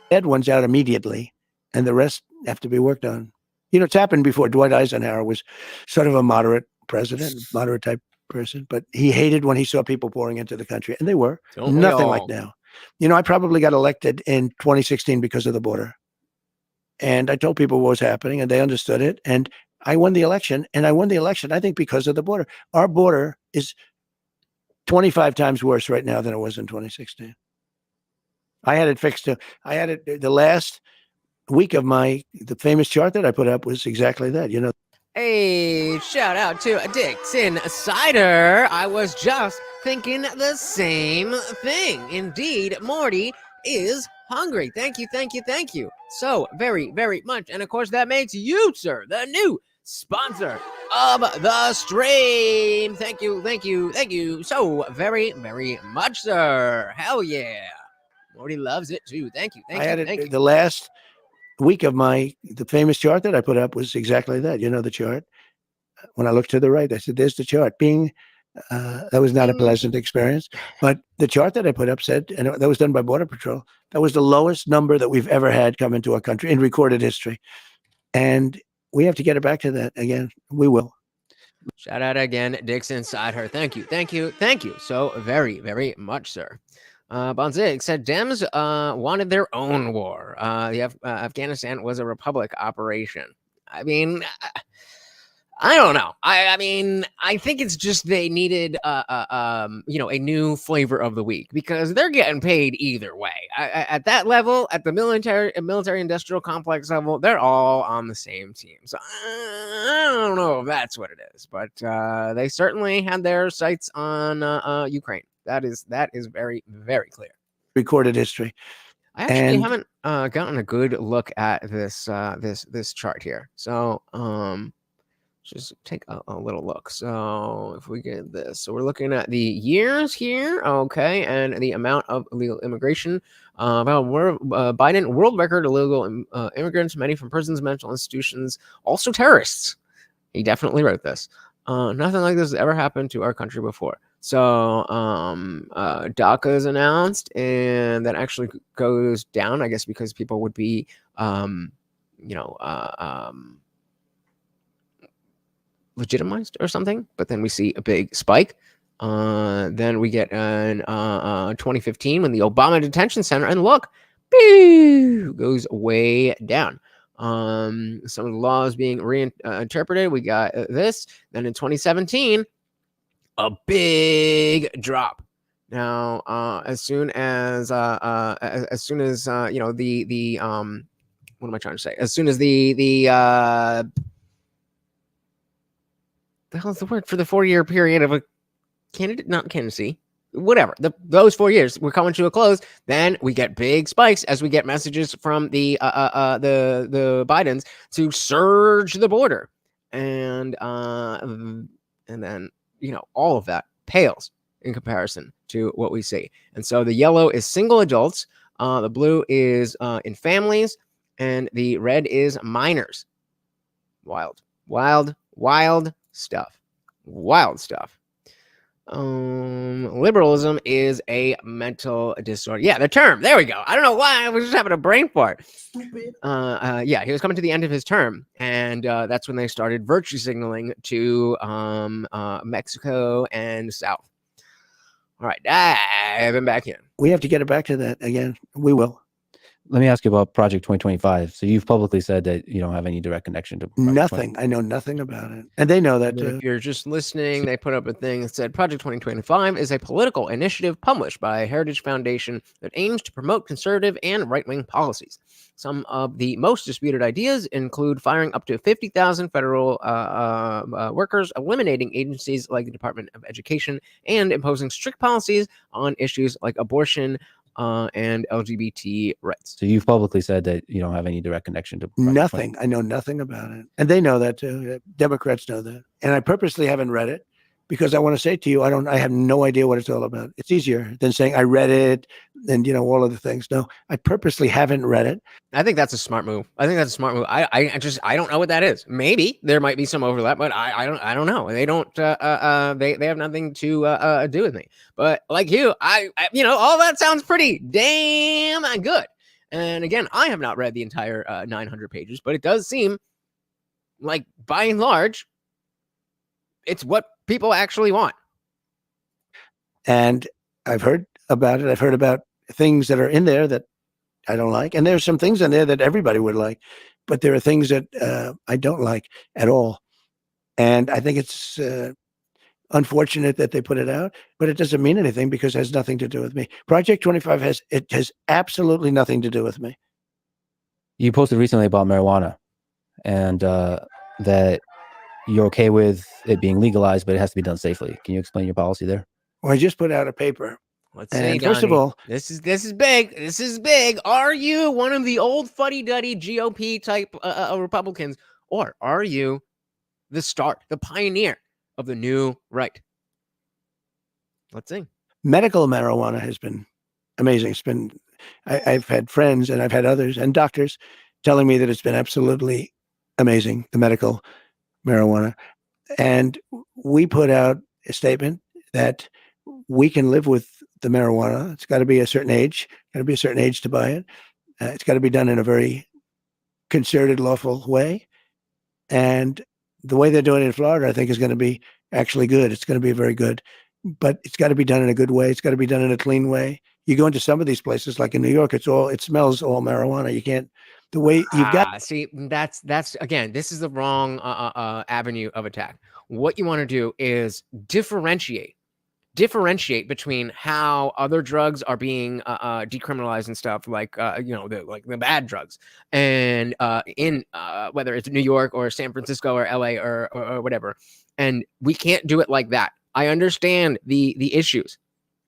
Bad ones out immediately. And the rest have to be worked on. It's happened before. Dwight Eisenhower was sort of a moderate president, moderate type person. But he hated when he saw people pouring into the country. And they were. Nothing like now. I probably got elected in 2016 because of the border. And I told people what was happening and they understood it. And I won the election. And I won the election, I think, because of the border. Our border is 25 times worse right now than it was in 2016. I had it fixed. I had it the last week of the famous chart that I put up was exactly that, Hey, shout out to Dixon Cider. I was just thinking the same thing. Indeed, Morty is hungry. Thank you, thank you, thank you so very, very much. And of course, that makes you, sir, the new sponsor of the stream. Thank you, thank you, thank you so very, very much, sir. Hell yeah. Morty loves it too. Thank you, thank you, thank you. The last week of the famous chart that I put up was exactly that. The chart. When I looked to the right, I said, there's the chart. That was not a pleasant experience. But the chart that I put up said, and that was done by Border Patrol, that was the lowest number that we've ever had come into our country in recorded history. And we have to get it back to that again. We will. Shout out again, Dixon Cider. Thank you, thank you, thank you so very, very much, sir. Bonzig said Dems wanted their own war. Afghanistan was a republic operation. I mean, I don't know. I mean, I think it's just they needed a new flavor of the week because they're getting paid either way. At that level, at the military industrial complex level, they're all on the same team. So I don't know if that's what it is, but they certainly had their sights on Ukraine. That is very, very clear. Recorded history. I actually haven't gotten a good look at this this chart here. So just take a little look. So if we get this, so we're looking at the years here, okay, and the amount of illegal immigration. Biden world record illegal immigrants, many from prisons, mental institutions, also terrorists. He definitely wrote this. Nothing like this has ever happened to our country before. So DACA is announced, and that actually goes down, I guess, because people would be, legitimized or something. But then we see a big spike. Then we get in 2015 when the Obama Detention Center, and look, goes way down. Some of the laws being reinterpreted. We got this. Then in 2017. A big drop. Now, as soon as you know the what am I trying to say? As soon as the hell's the word for the 4-year period of a not candidacy, whatever, those 4 years we're coming to a close, then we get big spikes as we get messages from the Bidens to surge the border, and then all of that pales in comparison to what we see. And so the yellow is single adults, the blue is in families, and the red is minors. Wild stuff. Wild stuff. Liberalism is a mental disorder. Yeah, the term. There we go. I don't know why I was just having a brain fart. Yeah, he was coming to the end of his term, and that's when they started virtue signaling to Mexico and South. All right, diving back in. We have to get it back to that again. We will. Let me ask you about Project 2025. So you've publicly said that you don't have any direct connection to Project nothing. I know nothing about it, and they know that too. If you're just listening, they put up a thing that said Project 2025 is a political initiative published by Heritage Foundation that aims to promote conservative and right-wing policies. Some of the most disputed ideas include firing up to 50,000 federal workers, eliminating agencies like the Department of Education, and imposing strict policies on issues like abortion and LGBT rights. So you've publicly said that you don't have any direct connection to Project nothing. 20. I know nothing about it, and they know that too. Democrats know that, and I purposely haven't read it because I want to say to you, I have no idea what it's all about. It's easier than saying I read it and all of the things. No, I purposely haven't read it. I think that's a smart move. I don't know what that is. Maybe there might be some overlap, but I don't know. They don't they have nothing to do with me. But like you, I all that sounds pretty damn good. And again, I have not read the entire 900 pages, but it does seem like by and large it's what people actually want. And I've heard about it. I've heard about things that are in there that I don't like. And there's some things in there that everybody would like, but there are things that I don't like at all. And I think it's unfortunate that they put it out, but it doesn't mean anything because it has nothing to do with me. Project 25 has absolutely nothing to do with me. You posted recently about marijuana and that you're okay with it being legalized, but it has to be done safely. Can you explain your policy there? Well, I just put out a paper. Let's see, first of all, this is big. This is big. Are you one of the old fuddy-duddy GOP type Republicans, or are you the start, the pioneer of the new right? Let's see. Medical marijuana has been amazing. It's been, I've had friends and I've had others and doctors telling me that it's been absolutely amazing, the medical marijuana. And we put out a statement that we can live with the marijuana. It's got to be a certain age, to buy it. It's got to be done in a very concerted, lawful way. And the way they're doing it in Florida, I think, is going to be actually good. It's going to be very good, but it's got to be done in a good way. It's got to be done in a clean way. You go into some of these places, like in New York, it smells all marijuana. You can't, the way you've got. See, that's again, this is the wrong avenue of attack. What you want to do is differentiate between how other drugs are being decriminalized and stuff, like the bad drugs, and in whether it's New York or San Francisco or LA or whatever. And we can't do it like that. I understand the issues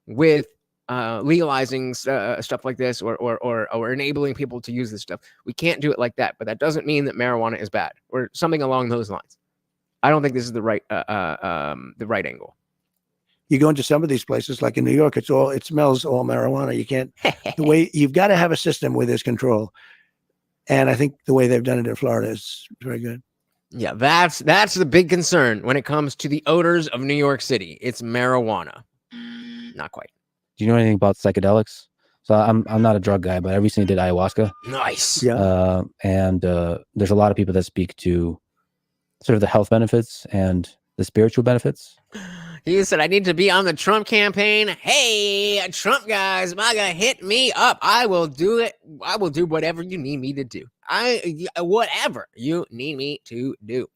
with legalizing stuff like this or enabling people to use this stuff. We can't do it like that, but that doesn't mean that marijuana is bad or something along those lines. I don't think this is the right angle. You go into some of these places, like in New York, it smells all marijuana. You can't, the way you've got to have a system where there's control. And I think the way they've done it in Florida is very good. Yeah, that's the big concern when it comes to the odors of New York City. It's marijuana. Not quite. Do you know anything about psychedelics? So I'm not a drug guy, but I recently did ayahuasca. Nice. Yeah. And there's a lot of people that speak to sort of the health benefits and the spiritual benefits. He said, I need to be on the Trump campaign. Hey, Trump guys, MAGA, hit me up. I will do it. I will do whatever you need me to do. Whatever you need me to do.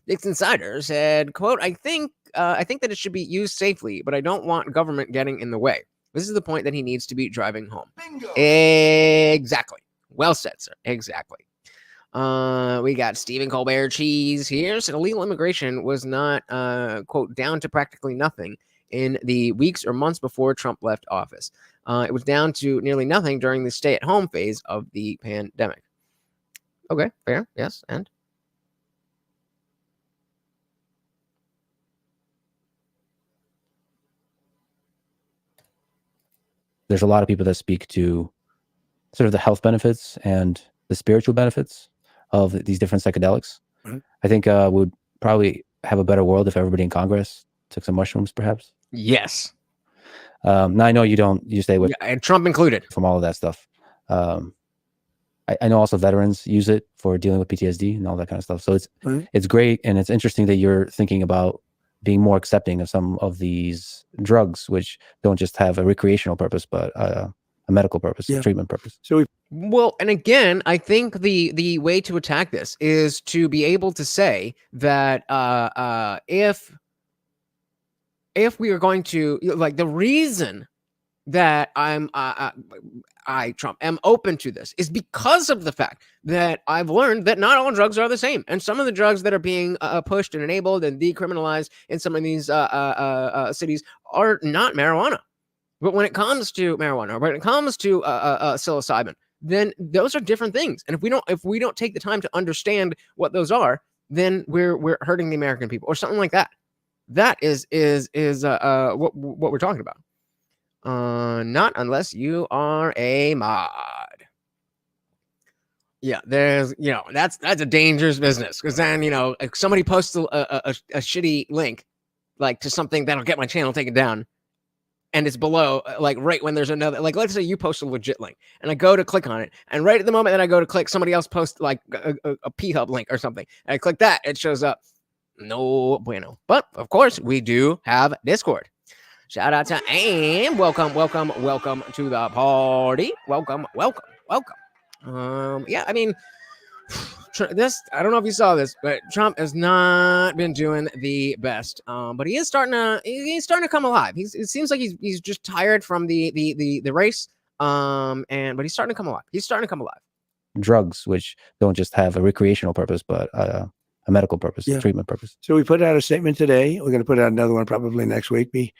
Dick's Insider said, quote, I think I think that it should be used safely, but I don't want government getting in the way. This is the point that he needs to be driving home. Bingo. Exactly. Well said, sir. Exactly. We got Stephen Colbert Cheese here. Said illegal immigration was not, quote, down to practically nothing in the weeks or months before Trump left office. It was down to nearly nothing during the stay-at-home phase of the pandemic. Okay, fair. Yes, and? There's a lot of people that speak to sort of the health benefits and the spiritual benefits of these different psychedelics. Mm-hmm. I think we'd probably have a better world if everybody in Congress took some mushrooms, perhaps. Yes. Now I know you don't. You stay with, and Trump included, from all of that stuff. I know also veterans use it for dealing with PTSD and all that kind of stuff. So it's great, and it's interesting that you're thinking about being more accepting of some of these drugs, which don't just have a recreational purpose, but a medical purpose, a treatment purpose. Well, and again, I think the way to attack this is to be able to say that if we are going to, like, the reason that Trump am open to this is because of the fact that I've learned that not all drugs are the same, and some of the drugs that are being pushed and enabled and decriminalized in some of these cities are not marijuana. But when it comes to marijuana, or when it comes to psilocybin, then those are different things. And if we don't take the time to understand what those are, then we're hurting the American people, or something like that. That is what we're talking about. Not unless you are a mod. Yeah, there's, that's a dangerous business, because then, if somebody posts a shitty link, like, to something that'll get my channel taken down, and it's below, like, right when there's another, like, let's say you post a legit link, and I go to click on it, and right at the moment that I go to click, somebody else posts, like, a P-Hub link or something, and I click that, it shows up. No bueno. But, of course, we do have Discord. Shout out to Aim. Welcome to the party. Welcome. Yeah, I mean, I don't know if you saw this, but Trump has not been doing the best. But he is starting to come alive. It seems like he's just tired from the race. But he's starting to come alive. Drugs, which don't just have a recreational purpose, but a medical purpose, a treatment purpose. So we put out a statement today. We're going to put out another one probably next week. Be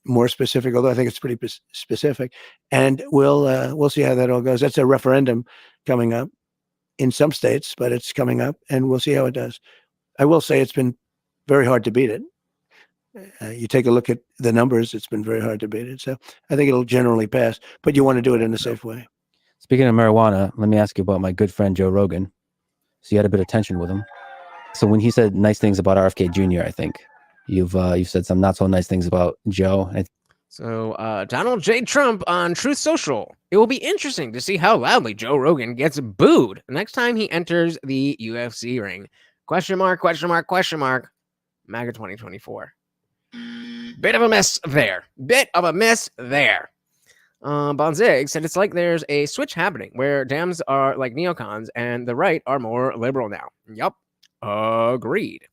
more specific, although I think it's pretty specific, and we'll see how that all goes. That's a referendum coming up in some states, but it's coming up, and we'll see how it does. I will say it's been very hard to beat it. You take a look at the numbers; it's been very hard to beat it. So I think it'll generally pass, but you want to do it in a safe way. Speaking of marijuana, let me ask you about my good friend Joe Rogan. So you had a bit of tension with him. So when he said nice things about RFK Jr., I think you've said some not so nice things about Joe. So Donald J. Trump on Truth Social. It will be interesting to see how loudly Joe Rogan gets booed next time he enters the UFC ring. Question mark. MAGA 2024. Bit of a miss there. Bonzig said it's like there's a switch happening where Dems are like neocons and the right are more liberal now. Yup. Agreed.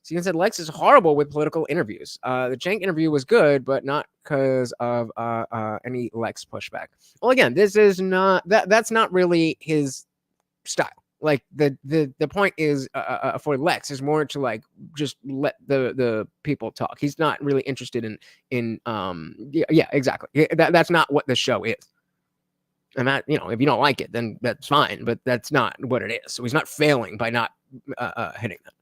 So you said Lex is horrible with political interviews. The Cenk interview was good, but not because of any Lex pushback. Well, again, this is not that's not really his style. Like the point is for Lex is more to, like, just let the people talk. He's not really interested in exactly. That's not what the show is. And that, if you don't like it, then that's fine, but that's not what it is. So he's not failing by not hitting that.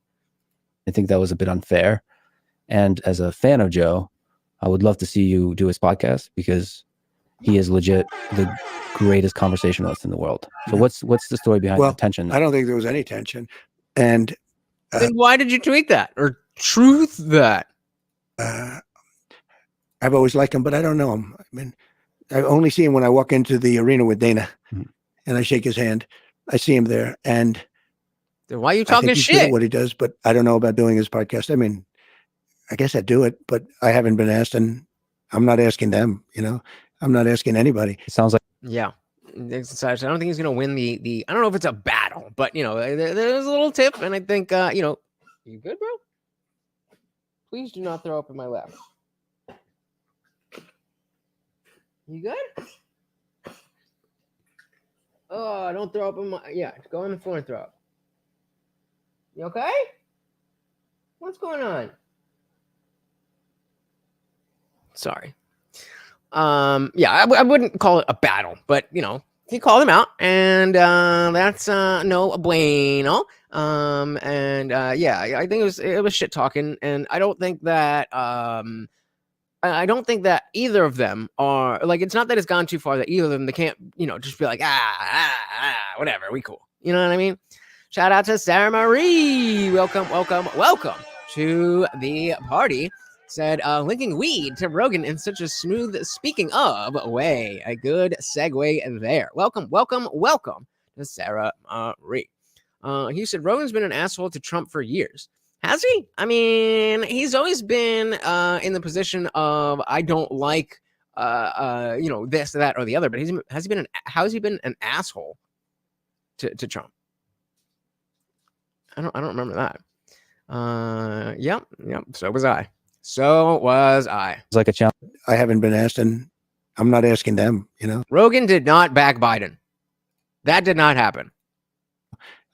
I think that was a bit unfair. And as a fan of Joe, I would love to see you do his podcast, because he is legit the greatest conversationalist in the world. So what's the story behind the tension? I don't think there was any tension. And then why did you tweet that or truth that? I've always liked him, but I don't know him. I mean, I only see him when I walk into the arena with Dana, and I shake his hand. I see him there, and then why are you talking he's shit? Good at what he does, but I don't know about doing his podcast. I mean, I guess I'd do it, but I haven't been asked, and I'm not asking them. I'm not asking anybody. It sounds like I don't think he's gonna win the. I don't know if it's a battle, but there's a little tip, and I think you good, bro. Please do not throw up in my lap. You good? Oh, don't throw up in my... Yeah, go on the floor and throw up. You okay? What's going on? Sorry. Yeah, I wouldn't call it a battle, but, you know, he called him out, and that's no bueno. Yeah, I think it was shit talking, and I don't think that I don't think that either of them are like. It's not that it's gone too far that either of them they can't, you know, just be like whatever, we cool. You know what I mean? Shout out to Sarah Marie. Welcome to the party. Said linking weed to Rogan in such a smooth speaking of way. A good segue there. Welcome to Sarah Marie. He said Rogan's been an asshole to Trump for years. Has he? I mean, he's always been in the position of I don't like you know, this, that, or the other. But has he been an asshole to Trump? I don't remember that. Yep. So was I. It's like a challenge. I haven't been asked, and I'm not asking them, you know. Rogan did not back Biden. That did not happen.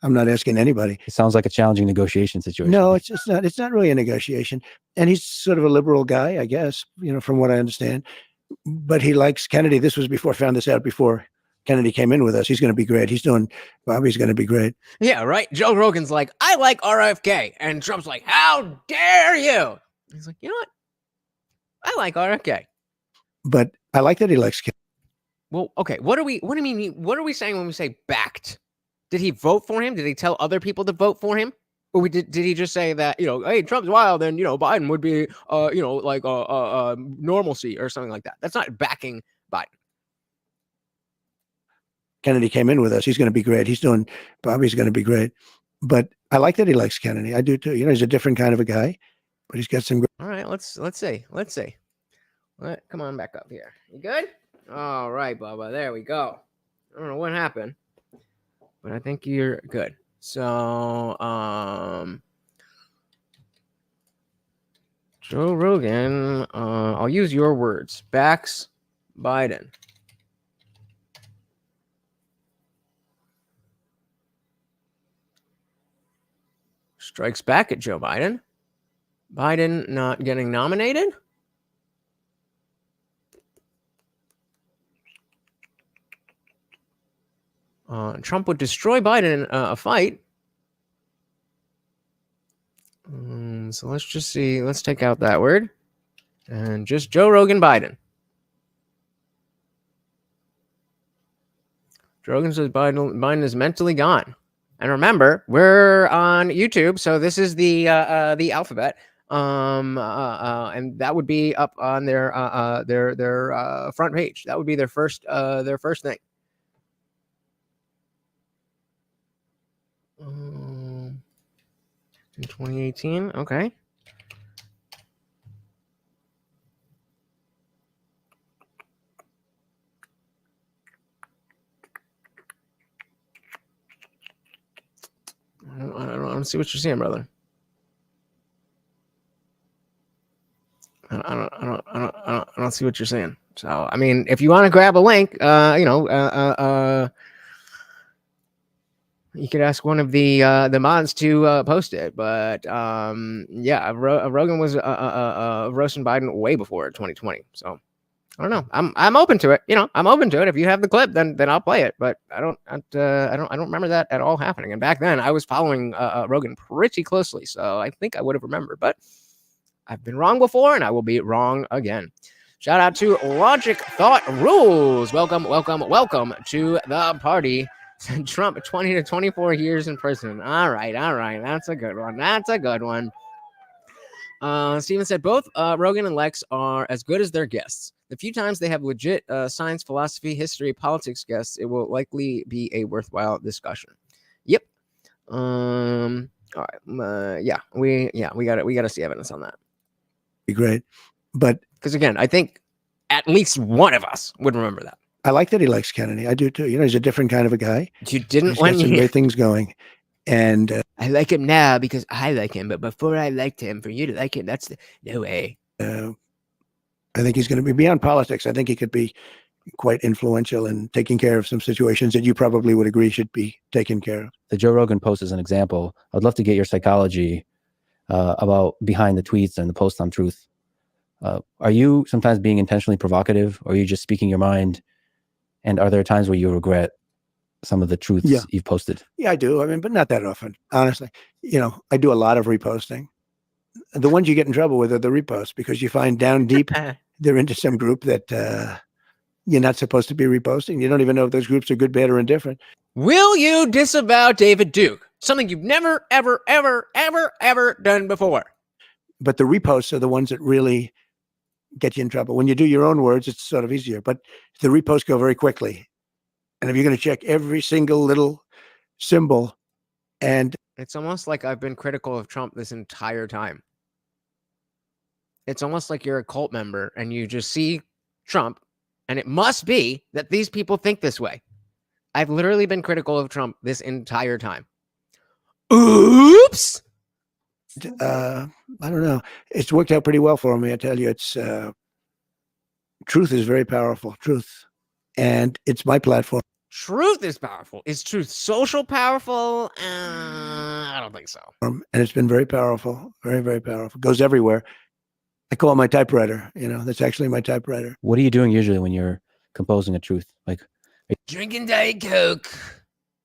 I'm not asking anybody. It sounds like a challenging negotiation situation. No, it's not. It's not really a negotiation. And he's sort of a liberal guy, I guess, you know, from what I understand. But he likes Kennedy. This was found this out before Kennedy came in with us. He's going to be great. Bobby's going to be great. Yeah, right. Joe Rogan's like, I like RFK. And Trump's like, how dare you? He's like, you know what? I like RFK. But I like that he likes Kennedy. Well, okay. What do you mean? What are we saying when we say backed? Did he vote for him? Did he tell other people to vote for him? Or did he just say that, you know, hey, Trump's wild and, you know, Biden would be, you know, like normalcy or something like that? That's not backing Biden. Kennedy came in with us. He's going to be great. Bobby's going to be great. But I like that he likes Kennedy. I do too. You know, he's a different kind of a guy, but he's got some. All right, let's see. Come on back up here. You good? All right, Bubba. There we go. I don't know what happened, but I think you're good. So, Joe Rogan, I'll use your words. Backs Biden. Strikes back at Joe Biden. Biden not getting nominated. Trump would destroy Biden in a fight. So let's just see. Let's take out that word. And just Joe Rogan Biden. Joe Rogan says Biden is mentally gone. And remember, we're on YouTube, so this is the alphabet. And that would be up on their front page. That would be their first thing. In 2018, okay. I don't see what you're seeing, brother. I don't see what you're saying. So, I mean, if you want to grab a link, you know, you could ask one of the mods to post it. But yeah, Rogan was roasting Biden way before 2020. So I don't know. I'm open to it. You know, I'm open to it. If you have the clip, then I'll play it. But I don't remember that at all happening. And back then, I was following Rogan pretty closely, so I think I would have remembered. But I've been wrong before, and I will be wrong again. Shout out to Logic Thought Rules. Welcome to the party. Trump 20 to 24 years in prison. All right. That's a good one. Steven said both Rogan and Lex are as good as their guests. The few times they have legit science, philosophy, history, politics guests, it will likely be a worthwhile discussion. Yep. All right. Yeah. We gotta see evidence on that. Be great, but because again, I think at least one of us would remember that. I like that he likes Kennedy. I do too. You know, he's a different kind of a guy. You didn't he's got some great things going, And I like him now because I like him, but before I liked him, for you to like him, that's no way. I think he's going to be beyond politics. I think he could be quite influential in taking care of some situations that you probably would agree should be taken care of. The Joe Rogan post is an example. I'd love to get your psychology about behind the tweets and the post on truth. Are you sometimes being intentionally provocative, or are you just speaking your mind? And are there times where you regret some of the truths you've posted? Yeah, I do. I mean, but not that often, honestly. I do a lot of reposting. The ones you get in trouble with are the reposts, because you find down deep they're into some group that you're not supposed to be reposting. You don't even know if those groups are good, bad, or indifferent. Will you disavow David Duke? Something you've never, ever, ever, ever, ever done before. But the reposts are the ones that really get you in trouble. When you do your own words, it's sort of easier, but the reposts go very quickly. And if you're going to check every single little symbol, and it's almost like I've been critical of Trump this entire time. It's almost like you're a cult member and you just see Trump, and it must be that these people think this way. I've literally been critical of Trump this entire time. Oops. I don't know. It's worked out pretty well for me. I tell you, it's truth is very powerful. Truth. And it's my platform. Truth is powerful. Is truth social powerful? I don't think so. And it's been very powerful. Very, very powerful. Goes everywhere. I call it my typewriter. That's actually my typewriter. What are you doing usually when you're composing a truth? Like drinking Diet Coke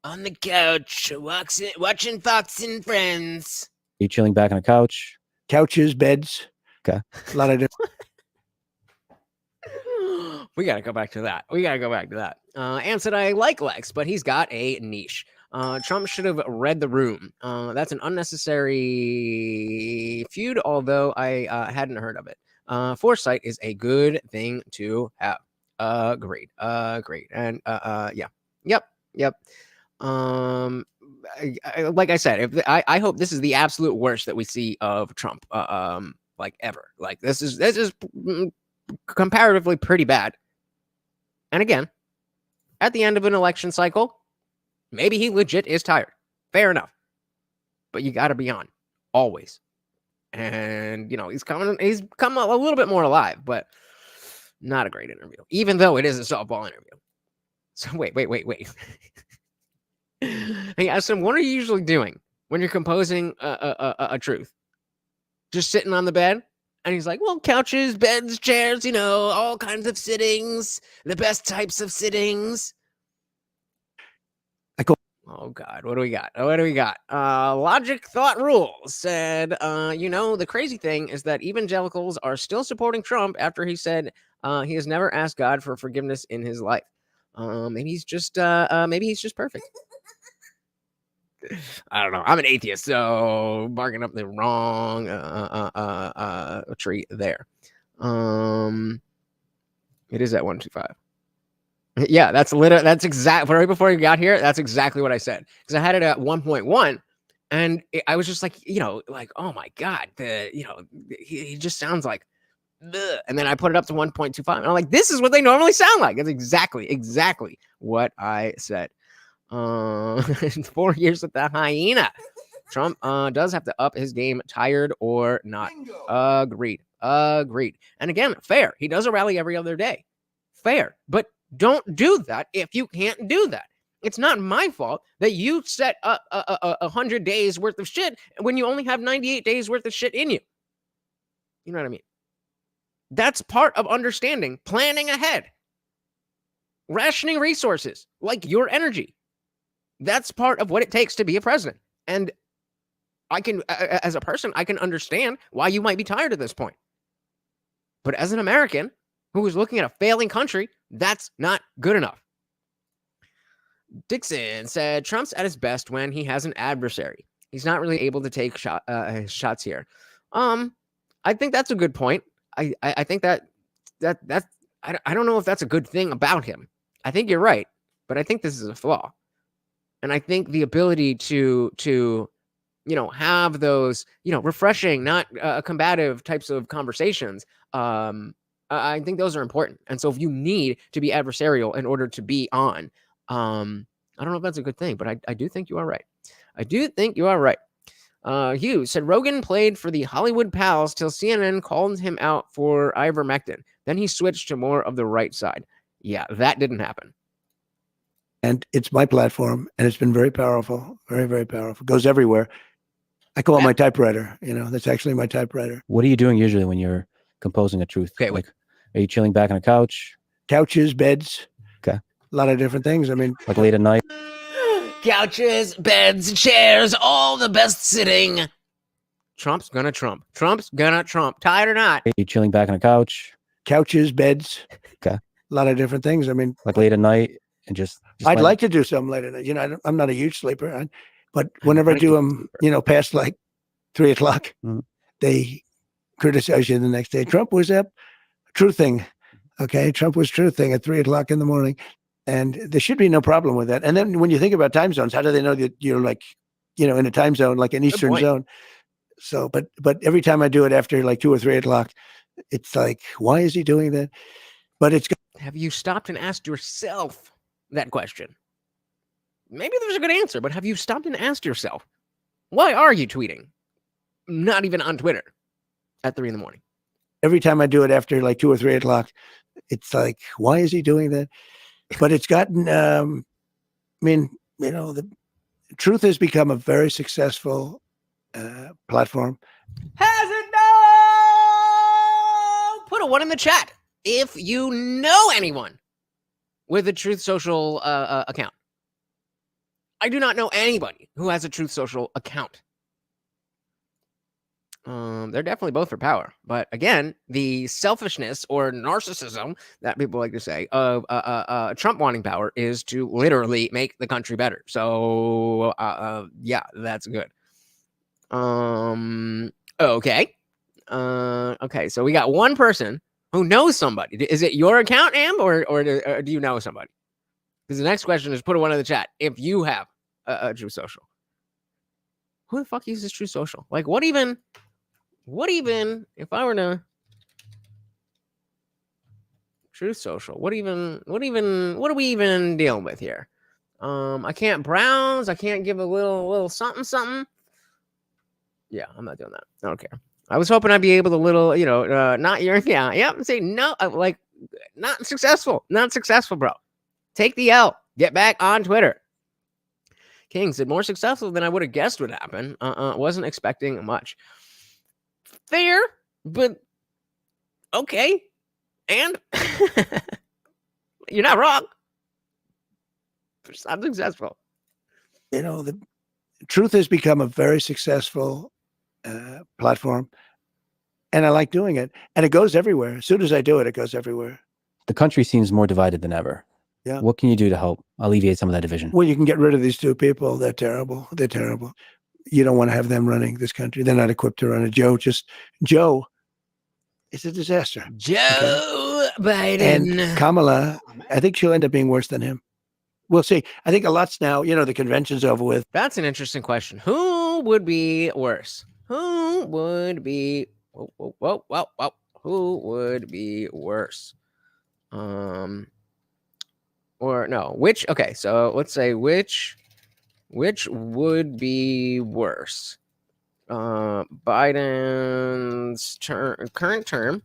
on the couch, watching Fox and Friends. Are you chilling back on a couch? Couches, beds. Okay. A lot of different. We got to go back to that. Ann said, I like Lex, but he's got a niche. Trump should have read the room. That's an unnecessary feud, although I hadn't heard of it. Foresight is a good thing to have. Agreed. And yeah. Yep. Like I said, I hope this is the absolute worst that we see of Trump, like ever. Like this is comparatively pretty bad. And again, at the end of an election cycle, maybe he legit is tired. Fair enough. But you got to be on always. And he's come a little bit more alive, but not a great interview, even though it is a softball interview. So wait. I asked him, what are you usually doing when you're composing a truth? Just sitting on the bed? And he's like, well, couches, beds, chairs, all kinds of sittings, the best types of sittings. Oh, God, what do we got? Logic Thought Rules said, the crazy thing is that evangelicals are still supporting Trump after he said he has never asked God for forgiveness in his life. Maybe he's just perfect. I don't know. I'm an atheist, so barking up the wrong tree there. It is at 125. Yeah, that's exactly right before you got here. That's exactly what I said, because I had it at 1.1, and I was just like, oh my God, he just sounds like, bleh. And then I put it up to 1.25, and I'm like, this is what they normally sound like. That's exactly what I said. 4 years with the hyena. Trump does have to up his game, tired or not. Agreed. And again, fair. He does a rally every other day. Fair. But don't do that if you can't do that. It's not my fault that you set up 100 days worth of shit when you only have 98 days worth of shit in you. You know what I mean? That's part of understanding, planning ahead, rationing resources like your energy. That's part of what it takes to be a president. And I can, as a person, I can understand why you might be tired at this point. But as an American who is looking at a failing country, that's not good enough. Dixon said, Trump's at his best when he has an adversary. He's not really able to take shots here. I think that's a good point. I think that I don't know if that's a good thing about him. I think you're right, but I think this is a flaw. And I think the ability to have those, refreshing, not combative types of conversations, I think those are important. And so if you need to be adversarial in order to be on, I don't know if that's a good thing, but I do think you are right. I do think you are right. Hugh said Rogan played for the Hollywood Pals Hugh said Rogan played for the Hollywood Pals till CNN called him out for ivermectin. Then he switched to more of the right side. Yeah, that didn't happen. And it's my platform, and it's been very powerful, very, very powerful. Goes everywhere. I call it my typewriter. That's actually my typewriter. What are you doing usually when you're composing a truth? Okay, like, are you chilling back on a couch? Couches, beds. Okay. A lot of different things. I mean, like late at night. Couches, beds, chairs, all the best sitting. Trump's gonna Trump. Trump's gonna Trump. Tired or not? Are you chilling back on a couch? Couches, beds. Okay. A lot of different things. I mean, like late at night and just I'd like to do something late at night. I'm not a huge sleeper, but whenever I do them, past like 3 o'clock, they criticize you the next day. Trump was up, truthing. Okay, Trump was truthing at 3 o'clock in the morning, and there should be no problem with that. And then when you think about time zones, how do they know that you're like, in a time zone like an Eastern zone? So, but every time I do it after like 2 or 3 o'clock, it's like, why is he doing that? But it's. Have you stopped and asked yourself that question? Maybe there's a good answer, but have you stopped and asked yourself, why are you tweeting? Not even on Twitter at 3 a.m. Every time I do it after like 2 or 3 o'clock, it's like, why is he doing that? But it's gotten, the truth has become a very successful platform. Has it now? Put a 1 in the chat if you know anyone with a Truth Social account. I do not know anybody who has a Truth Social account. They're definitely both for power. But again, the selfishness or narcissism that people like to say of Trump wanting power is to literally make the country better. So, yeah, that's good. Okay. Okay, so we got one person who knows somebody. Is it your account, Am, or do you know somebody? Because the next question is put a 1 in the chat if you have a Truth Social. Who the fuck uses Truth Social? Like, what even, if I were to Truth Social, what are we even dealing with here? I can't browse. I can't give a little something. Yeah, I'm not doing that. I don't care. I was hoping I'd be able to not your account. Yep. Say no, like not successful, bro. Take the L. Get back on Twitter. King said more successful than I would have guessed would happen. Wasn't expecting much. Fair, but okay. And you're not wrong. I'm successful. The truth has become a very successful platform, and I like doing it. And it goes everywhere. As soon as I do it, it goes everywhere. The country seems more divided than ever. Yeah. What can you do to help alleviate some of that division? Well, you can get rid of these two people. They're terrible. You don't want to have them running this country. They're not equipped to run it. Joe is a disaster. Joe Biden. And Kamala, I think she'll end up being worse than him. We'll see. I think a lot's now, the convention's over with. That's an interesting question. Who would be worse? Who would be Who would be worse? Or no, which, okay, so let's say which would be worse? Biden's current term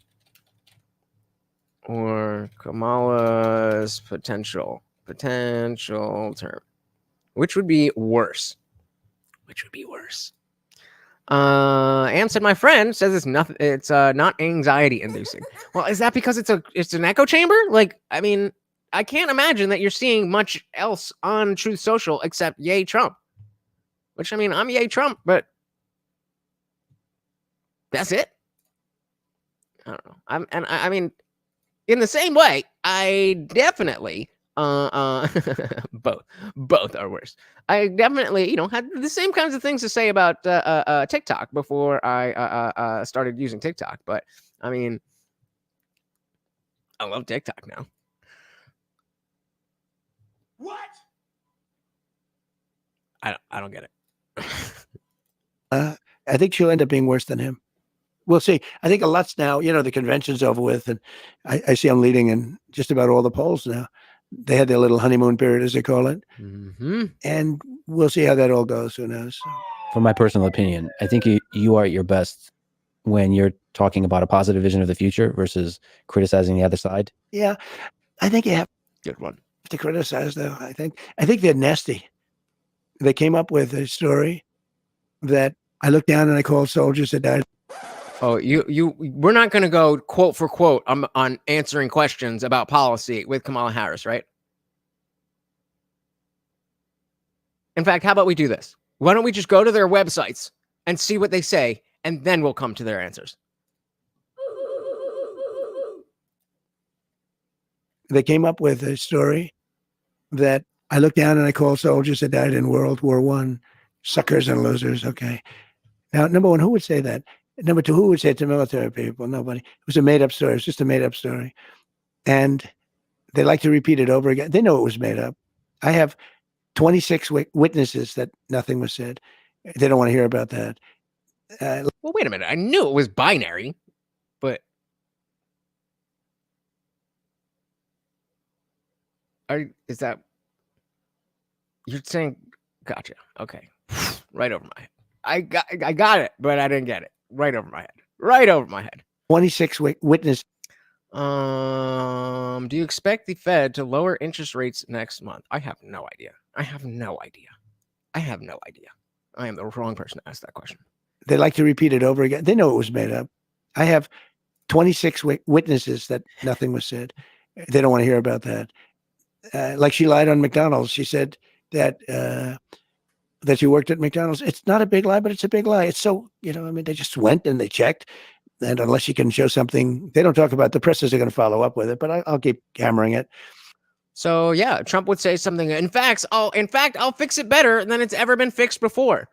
or Kamala's potential term? Which would be worse? Ann said, my friend says it's nothing. It's not anxiety inducing. Well, is that because it's an echo chamber? Like, I mean, I can't imagine that you're seeing much else on Truth Social except yay Trump. Which, I mean, I'm yay Trump, but that's it. I don't know. I mean, in the same way, I definitely both are worse. I definitely, had the same kinds of things to say about TikTok before I started using TikTok. But I mean, I love TikTok now. What? I don't get it. I think she'll end up being worse than him. We'll see. I think a lot's now, the convention's over with, and I see I'm leading in just about all the polls now. They had their little honeymoon period, as they call it. Mm-hmm. And we'll see how that all goes. Who knows? From my personal opinion, I think you are at your best when you're talking about a positive vision of the future versus criticizing the other side. Yeah, I think you have Good one. to criticize, though. I think they're nasty. They came up with a story that I looked down and I called soldiers that died. Oh, we're not going to go quote for quote on answering questions about policy with Kamala Harris, right? In fact, how about we do this? Why don't we just go to their websites and see what they say, and then we'll come to their answers. They came up with a story that I looked down and I called soldiers that died in World War I suckers and losers. Okay. Now, number one, who would say that? Number two, who would say it to military people? Nobody. It was a made-up story. It's just a made-up story. And they like to repeat it over again. They know it was made up. I have 26 witnesses that nothing was said. They don't want to hear about that. Well, wait a minute. I knew it was binary, but is that you're saying? Gotcha. Okay, right over my head. I got it, but I didn't get it. Right over my head. Right over my head. 26 witnesses. Do you expect the Fed to lower interest rates next month? I have no idea. I have no idea. I am the wrong person to ask that question. They like to repeat it over again. They know it was made up. I have 26 witnesses that nothing was said. They don't want to hear about that. Like she lied on McDonald's. She said that she worked at McDonald's. It's not a big lie, but it's a big lie. It's so, they just went and they checked. And unless you can show something, they don't talk about, the presses are going to follow up with it, but I'll keep hammering it. So yeah, Trump would say something. In fact, I'll fix it better than it's ever been fixed before.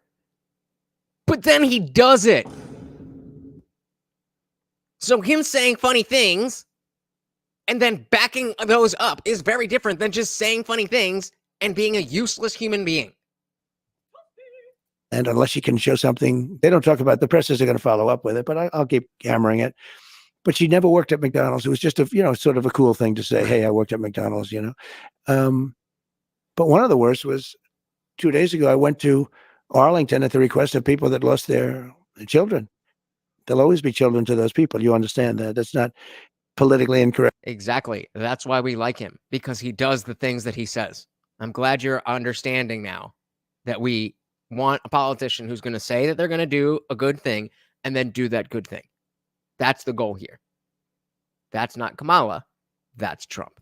But then he does it. So him saying funny things and then backing those up is very different than just saying funny things and being a useless human being. And unless you can show something, they don't talk about, the presses are going to follow up with it, but I'll keep hammering it. But she never worked at McDonald's. It was just sort of a cool thing to say, hey, I worked at McDonald's, But one of the worst was 2 days ago, I went to Arlington at the request of people that lost their children. There'll always be children to those people. You understand that. That's not politically incorrect. Exactly. That's why we like him, because he does the things that he says. I'm glad you're understanding now that we want a politician who's going to say that they're going to do a good thing and then do that good thing. That's the goal here. That's not Kamala. That's Trump.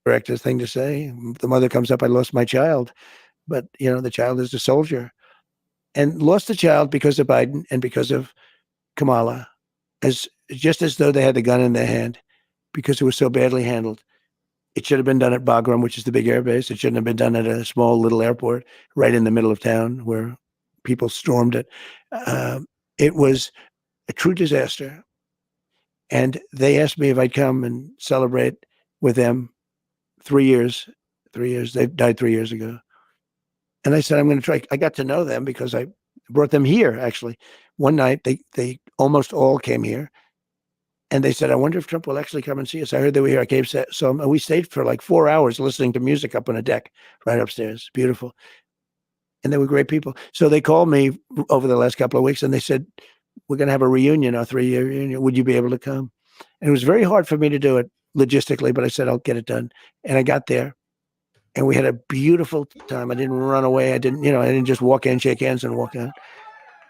Correct thing to say. The mother comes up, I lost my child. But, the child is a soldier. And lost the child because of Biden and because of Kamala, just as though they had the gun in their hand, because it was so badly handled. It should have been done at Bagram, which is the big air base. It shouldn't have been done at a small little airport right in the middle of town where people stormed it. It was a true disaster. And they asked me if I'd come and celebrate with them 3 years. 3 years. They died 3 years ago. And I said, I'm going to try. I got to know them because I brought them here, actually. One night, they almost all came here. And they said, I wonder if Trump will actually come and see us. I heard they were here. I came, so we stayed for like 4 hours listening to music up on a deck right upstairs. Beautiful. And they were great people. So they called me over the last couple of weeks and they said, we're going to have a reunion, our 3-year reunion. Would you be able to come? And it was very hard for me to do it logistically, but I said, I'll get it done. And I got there and we had a beautiful time. I didn't run away. I didn't just walk in, shake hands and walk out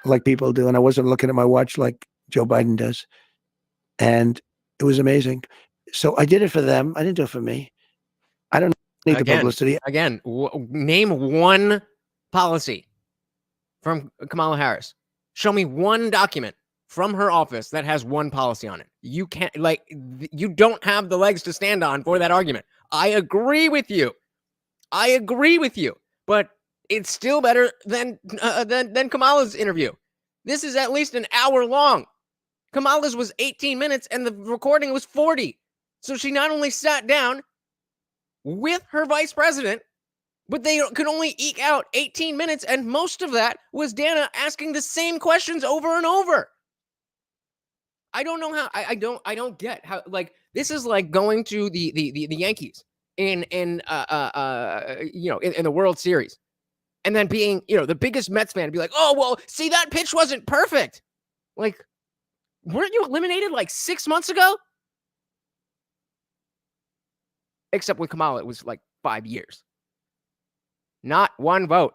like people do. And I wasn't looking at my watch like Joe Biden does. And it was amazing. So I did it for them. I didn't do it for me. I don't need the publicity. Again, name one policy from Kamala Harris. Show me one document from her office that has one policy on it. You can't, you don't have the legs to stand on for that argument. I agree with you. But it's still better than Kamala's interview. This is at least an hour long. Kamala's was 18 minutes and the recording was 40. So she not only sat down with her vice president, but they could only eke out 18 minutes. And most of that was Dana asking the same questions over and over. I don't know how, I don't get how, this is like going to the Yankees in the World Series, and then being the biggest Mets fan and be like, oh well, see, that pitch wasn't perfect. Like, weren't you eliminated like 6 months ago? Except with Kamala, it was like 5 years. Not one vote.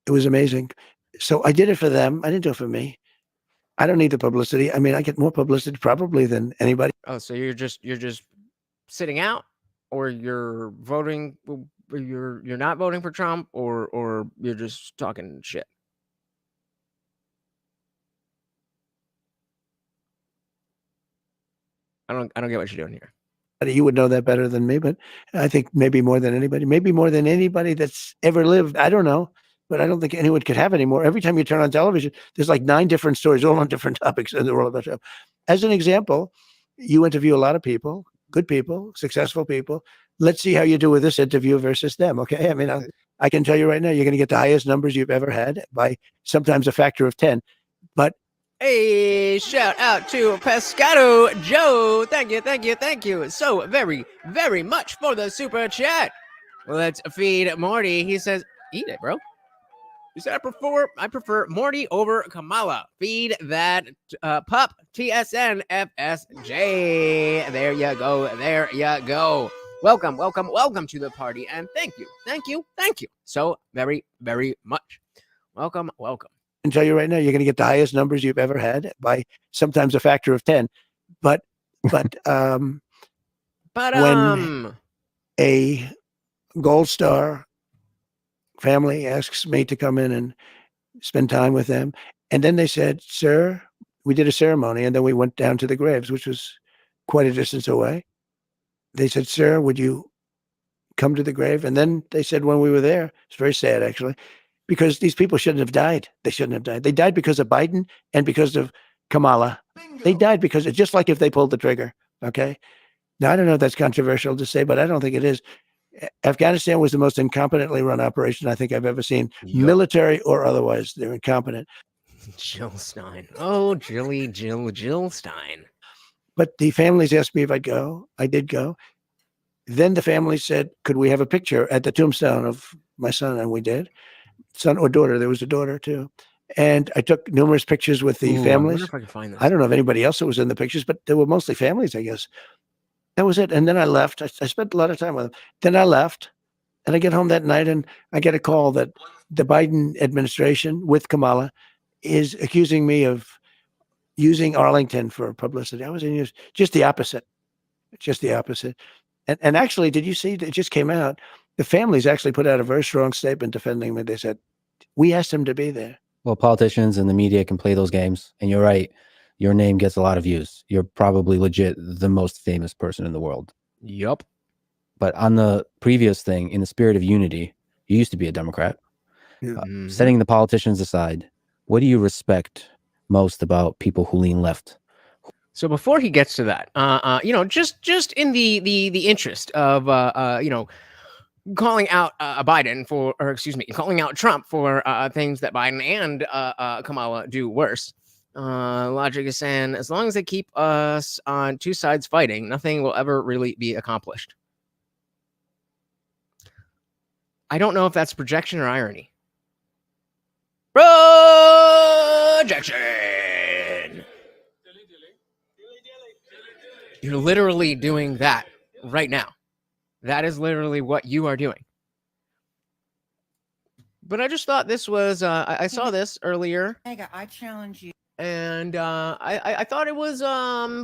It was amazing. So I did it for them. I didn't do it for me. I don't need the publicity. I mean, I get more publicity probably than anybody. Oh, so you're just sitting out, or you're voting, you're not voting for Trump, or you're just talking shit. I don't get what you're doing here. You would know that better than me, but I think maybe more than anybody that's ever lived. I don't know, but I don't think anyone could have any more. Every time you turn on television, there's like 9 different stories, all on different topics in the world of Trump. As an example, you interview a lot of people, good people, successful people. Let's see how you do with this interview versus them. Okay. I mean, I can tell you right now, you're going to get the highest numbers you've ever had by sometimes a factor of 10, but hey, shout out to Pescado Joe. Thank you so very, very much for the super chat. Let's feed Morty. He says, eat it, bro. He said, I prefer Morty over Kamala. Feed that pup. TSN FSJ. There you go. Welcome to the party. And thank you so very, very much. Welcome. I can tell you right now, you're going to get the highest numbers you've ever had by sometimes a factor of 10. But when a Gold Star family asks me to come in and spend time with them, and then they said, sir, we did a ceremony, and then we went down to the graves, which was quite a distance away. They said, sir, would you come to the grave? And then they said, when we were there, it's very sad, actually, because these people shouldn't have died. They shouldn't have died. They died because of Biden and because of Kamala. Bingo. They died because it's just like if they pulled the trigger. Okay. Now, I don't know if that's controversial to say, but I don't think it is. Afghanistan was the most incompetently run operation I think I've ever seen, military or otherwise. They're incompetent. Jill Stein. Oh, Jill Stein. But the families asked me if I'd go. I did go. Then the family said, could we have a picture at the tombstone of my son? And we did. Son or daughter. There was a daughter too. And I took numerous pictures with the families. I wonder if I can find this. I don't know if anybody else that was in the pictures, but they were mostly families, I guess. That was it. And then I left. I spent a lot of time with them. Then I left, and I get home that night, and I get a call that the Biden administration with Kamala is accusing me of using Arlington for publicity. I was in just the opposite. And actually, did you see, it just came out, the families actually put out a very strong statement defending me. They said, we asked him to be there. Well, politicians and the media can play those games. And you're right. Your name gets a lot of views. You're probably legit the most famous person in the world. Yup. But on the previous thing, in the spirit of unity, you used to be a Democrat. Yeah. Setting the politicians aside, what do you respect most about people who lean left? So before he gets to that, just in the interest of calling out calling out Trump for things that Biden and Kamala do worse. Logic is saying, as long as they keep us on two sides fighting, nothing will ever really be accomplished. I don't know if that's projection or irony. Projection! You're literally doing that right now. That is literally what you are doing. But I just thought this was, I saw this earlier. I challenge you. And I thought it was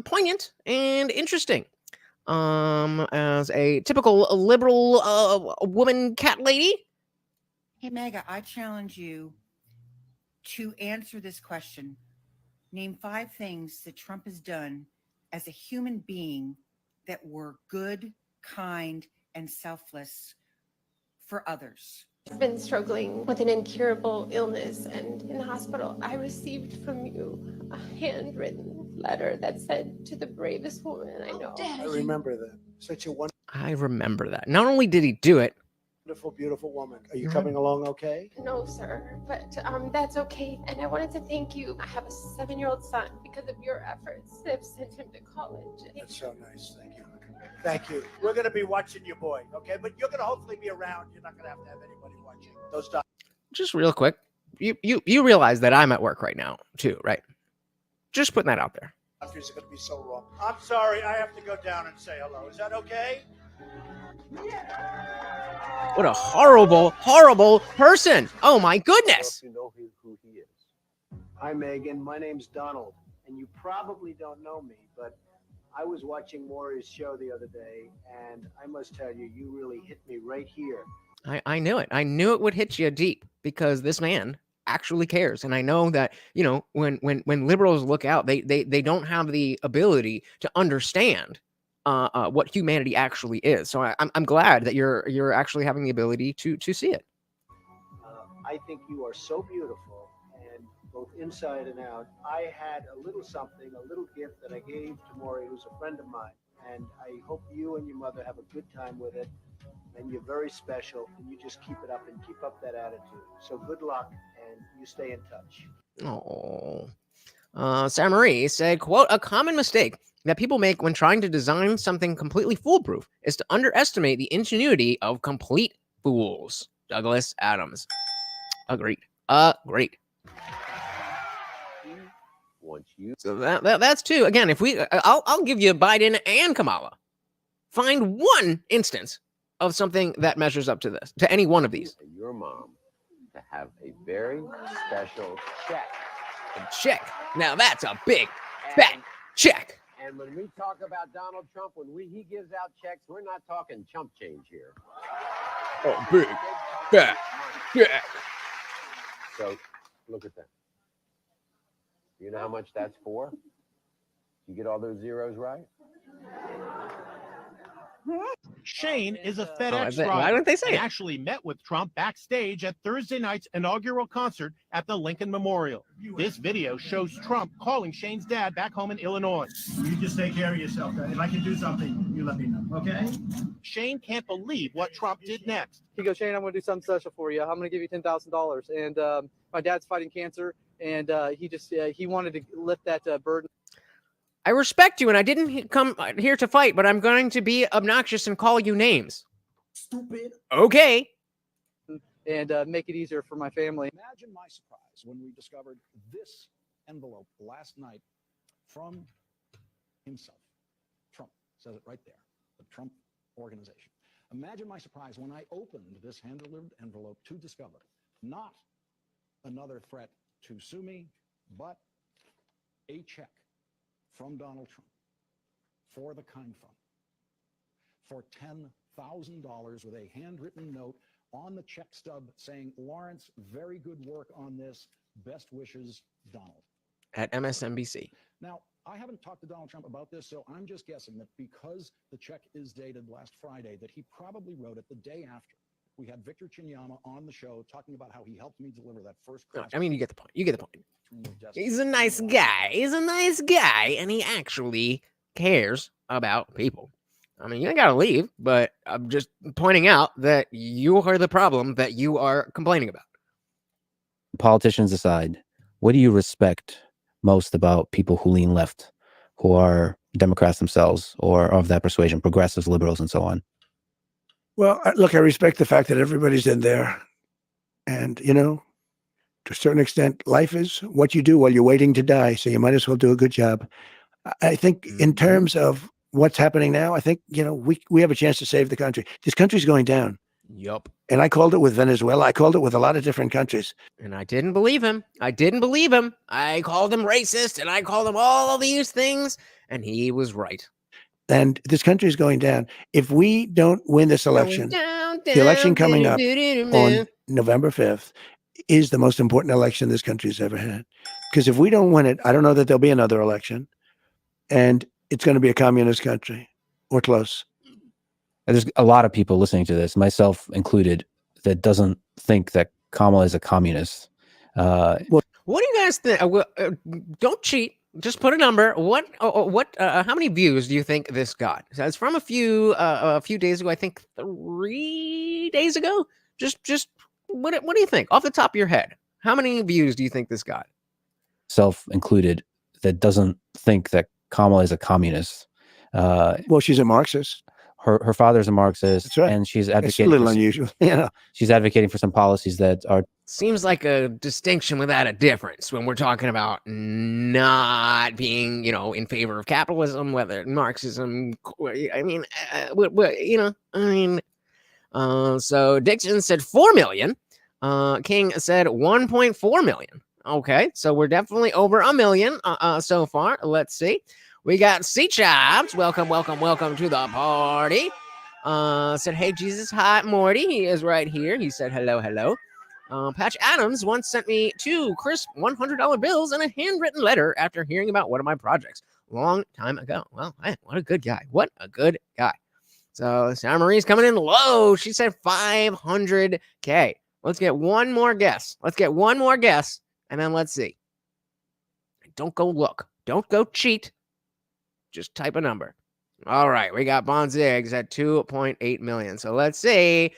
poignant and interesting. As a typical liberal woman cat lady. Hey, Mega, I challenge you to answer this question. Name 5 things that Trump has done as a human being that were good, kind, and selfless for others. I've been struggling with an incurable illness, and in the hospital, I received from you a handwritten letter that said, to the bravest woman I know. I remember that. I remember that. Not only did he do it, Beautiful, beautiful woman. Are you coming along okay? No, sir, but that's okay. And I wanted to thank you. I have a 7-year-old son. Because of your efforts, they've sent him to college. That's so nice. Thank you. Thank you. We're going to be watching your boy, okay? But you're going to hopefully be around. You're not going to have anybody watching. Those doctors. Just real quick, you realize that I'm at work right now too, right? Just putting that out there. Doctors are going to be so wrong. I'm sorry. I have to go down and say hello. Is that okay? What a horrible, horrible person. Oh my goodness. You know who he is. Hi, Megan. My name's Donald, and you probably don't know me, but I was watching Maury's show the other day, and I must tell you, you really hit me right here. I knew it. I knew it would hit you deep because this man actually cares. And I know that, you know, when liberals look out, they don't have the ability to understand what humanity actually is. So I'm glad that you're actually having the ability to see it. I think you are so beautiful, and both inside and out. I had a little something, a little gift that I gave to Maury, who's a friend of mine, and I hope you and your mother have a good time with it. And you're very special, and you just keep it up and keep up that attitude. So good luck, and you stay in touch. Oh, Sarah Marie said, quote, a common mistake that people make when trying to design something completely foolproof is to underestimate the ingenuity of complete fools. Douglas Adams. Agreed. Great. So that's two. Again, if I'll give you Biden and Kamala. Find one instance of something that measures up to this, to any one of these. Your mom to have a very special check. A check. Now that's a big, fat check. And when we talk about Donald Trump, when he gives out checks, we're not talking chump change here. Oh, big, fat check. So look at that. You know how much that's for? You get all those zeros right? Shane is a FedEx driver. Why don't they say it? Actually met with Trump backstage at Thursday night's inaugural concert at the Lincoln Memorial. This video shows Trump calling Shane's dad back home in Illinois. You just take care of yourself. If I can do something, you let me know, okay? Shane can't believe what Trump did next. He goes, Shane, I'm going to do something special for you. I'm going to give you $10,000. And my dad's fighting cancer, and he wanted to lift that burden. I respect you, and I didn't come here to fight, but I'm going to be obnoxious and call you names. Stupid. Okay. And make it easier for my family. Imagine my surprise when we discovered this envelope last night from himself. Trump says it right there, the Trump organization. Imagine my surprise when I opened this hand-delivered envelope to discover not another threat to sue me, but a check from Donald Trump for the Kind Fund for $10,000 with a handwritten note on the check stub saying, Lawrence, very good work on this. Best wishes, Donald. At MSNBC. Now, I haven't talked to Donald Trump about this, so I'm just guessing that because the check is dated last Friday, that he probably wrote it the day after. We had Victor Chinyama on the show talking about how he helped me deliver that first class. I mean, you get the point. You get the point. He's a nice guy. He's a nice guy, and he actually cares about people. I mean, you ain't got to leave, but I'm just pointing out that you are the problem that you are complaining about. Politicians aside, what do you respect most about people who lean left, who are Democrats themselves or of that persuasion, progressives, liberals, and so on? Well, look, I respect the fact that everybody's in there. And, you know, to a certain extent, life is what you do while you're waiting to die. So you might as well do a good job. I think in terms of what's happening now, I think, you know, we have a chance to save the country. This country's going down. Yup. And I called it with Venezuela. I called it with a lot of different countries. And I didn't believe him. I called him racist, and I called him all of these things, and he was right. And this country is going down. If we don't win this election, the election coming up on November 5th is the most important election this country's ever had. Because if we don't win it, I don't know that there'll be another election. And it's going to be a communist country or close. And there's a lot of people listening to this, myself included, that doesn't think that Kamala is a communist. What do you guys think? Don't cheat. Just put a number. What? How many views do you think this got? So it's from a few days ago. I think 3 days ago. Just what do you think off the top of your head? How many views do you think this got? Self included, that doesn't think that Kamala is a communist. Well, she's a Marxist. Her father's a Marxist, That's right. and she's It's a advocating. little unusual. She's advocating for some policies that are. Seems like a distinction without a difference when we're talking about not being, in favor of capitalism, whether Marxism. I mean, so Dixon said 4 million. King said 1.4 million. Okay, so we're definitely over a million so far. Let's see. We got C Chops. Welcome to the party. Said, hey, Jesus, hi, Morty. He is right here. He said, hello. Patch Adams once sent me 2 crisp $100 bills and a handwritten letter after hearing about one of my projects long time ago. Well, man, what a good guy. So Sarah Marie's coming in low. She said 500K. Let's get one more guess. And then let's see. Don't go look. Don't go cheat. Just type a number. All right. We got Bonzigs at 2.8 million. So let's see.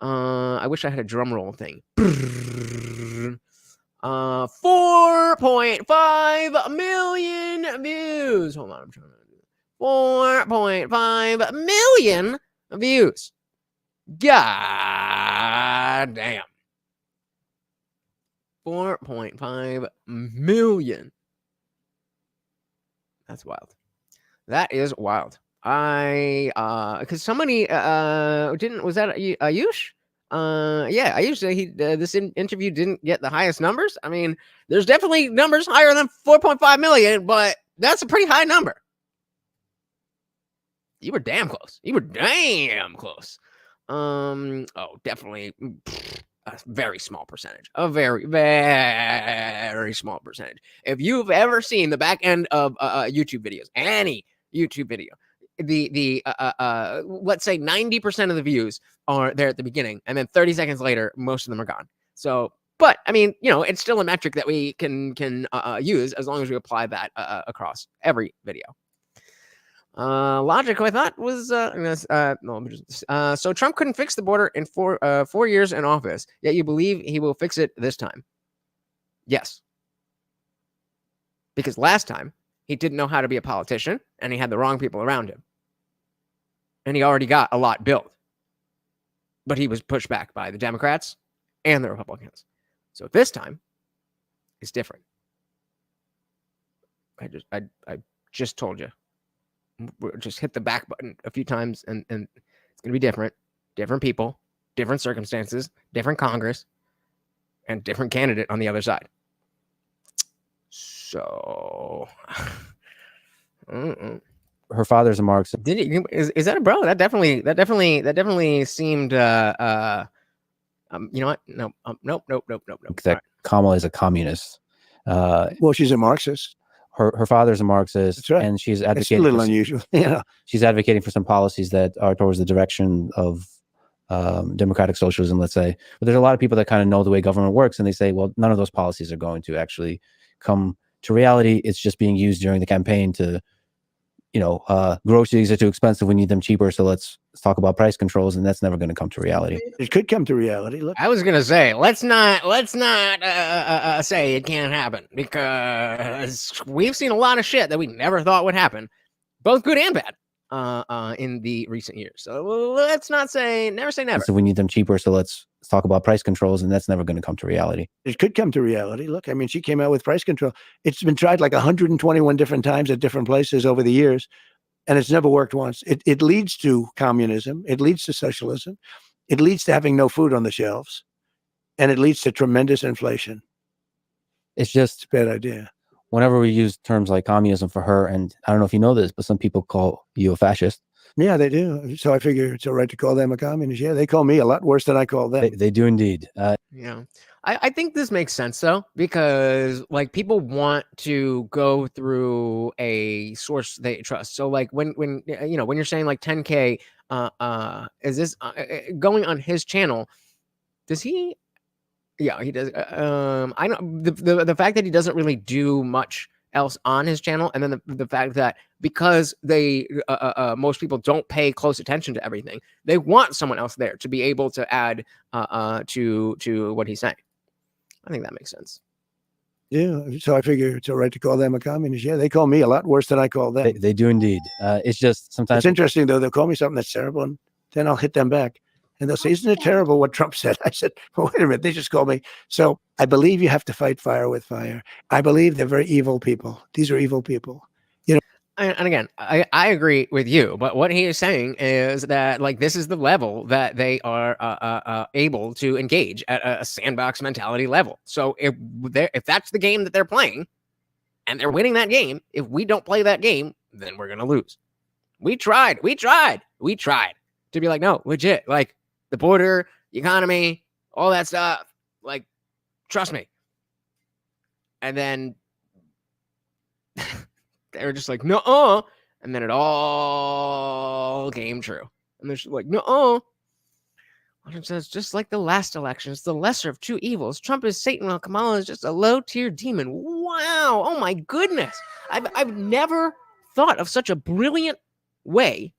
I wish I had a drum roll thing. 4.5 million views. Hold on. I'm trying to do 4.5 million views. God damn. 4.5 million. That's wild. That is wild. Because somebody was that Ayush? Yeah, Ayush. This interview didn't get the highest numbers. I mean, there's definitely numbers higher than 4.5 million, but that's a pretty high number. You were damn close. Definitely a very small percentage. A very, very small percentage. If you've ever seen the back end of YouTube videos, any YouTube video, the let's say 90% of the views are there at the beginning, and then 30 seconds later, most of them are gone. So, but I mean, it's still a metric that we can use as long as we apply that across every video. Logic, I thought was so Trump couldn't fix the border in 4 years in office, yet you believe he will fix it this time. Yes, because last time he didn't know how to be a politician, and he had the wrong people around him, and he already got a lot built, but he was pushed back by the Democrats and the Republicans. So this time it's different. I just told you. Just hit the back button a few times, and it's going to be different people, different circumstances, different Congress, and different candidate on the other side. So her father's a Marxist. Is that a bro? That definitely seemed you know what? No, nope. That Kamala is a communist. Well, she's a Marxist. Her father's a Marxist. That's right. And she's advocating. It's a little unusual. She's advocating for some policies that are towards the direction of democratic socialism, let's say. But there's a lot of people that kind of know the way government works, and they say, well, none of those policies are going to actually come to reality. It's just being used during the campaign to, groceries are too expensive. We need them cheaper. So let's talk about price controls, and that's never going to come to reality. It could come to reality. Look, I was going to say, let's not say it can't happen, because we've seen a lot of shit that we never thought would happen, both good and bad, in the recent years. So let's never say never. So we need them cheaper. So let's talk about price controls, and that's never going to come to reality. It could come to reality. Look, I mean, she came out with price control. It's been tried like 121 different times at different places over the years, and it's never worked once. It leads to communism. It leads to socialism. It leads to having no food on the shelves, and it leads to tremendous inflation. It's just a bad idea. Whenever we use terms like communism for her, and I don't know if you know this, but some people call you a fascist. Yeah, they do. So I figure it's all right to call them a communist. Yeah, they call me a lot worse than I call them. They do indeed. Yeah. I think this makes sense, though, because people want to go through a source they trust. So when you're saying 10K, is this going on his channel? Does he? Yeah, he does. I know the fact that he doesn't really do much else on his channel, and then the fact that because they most people don't pay close attention to everything, they want someone else there to be able to add to what he's saying. I think that makes sense. Yeah, so I figure it's all right to call them a communist. Yeah, they call me a lot worse than I call them. They do indeed. It's just sometimes It's interesting, though. They'll call me something that's terrible, and then I'll hit them back. And they'll say, isn't it terrible what Trump said? I said, well, wait a minute. They just called me. So I believe you have to fight fire with fire. I believe they're very evil people. These are evil people. And again, I agree with you, but what he is saying is that, like, this is the level that they are able to engage at a sandbox mentality level. So if that's the game that they're playing and they're winning that game, if we don't play that game, then we're going to lose. We tried to be like, no, legit, like the border, economy, all that stuff, like, trust me. And then they were just like, no, and then it all came true. And they're just like, no. It says, just like the last election, it's the lesser of two evils. Trump is Satan, while Kamala is just a low-tier demon. Wow! Oh my goodness! I've never thought of such a brilliant way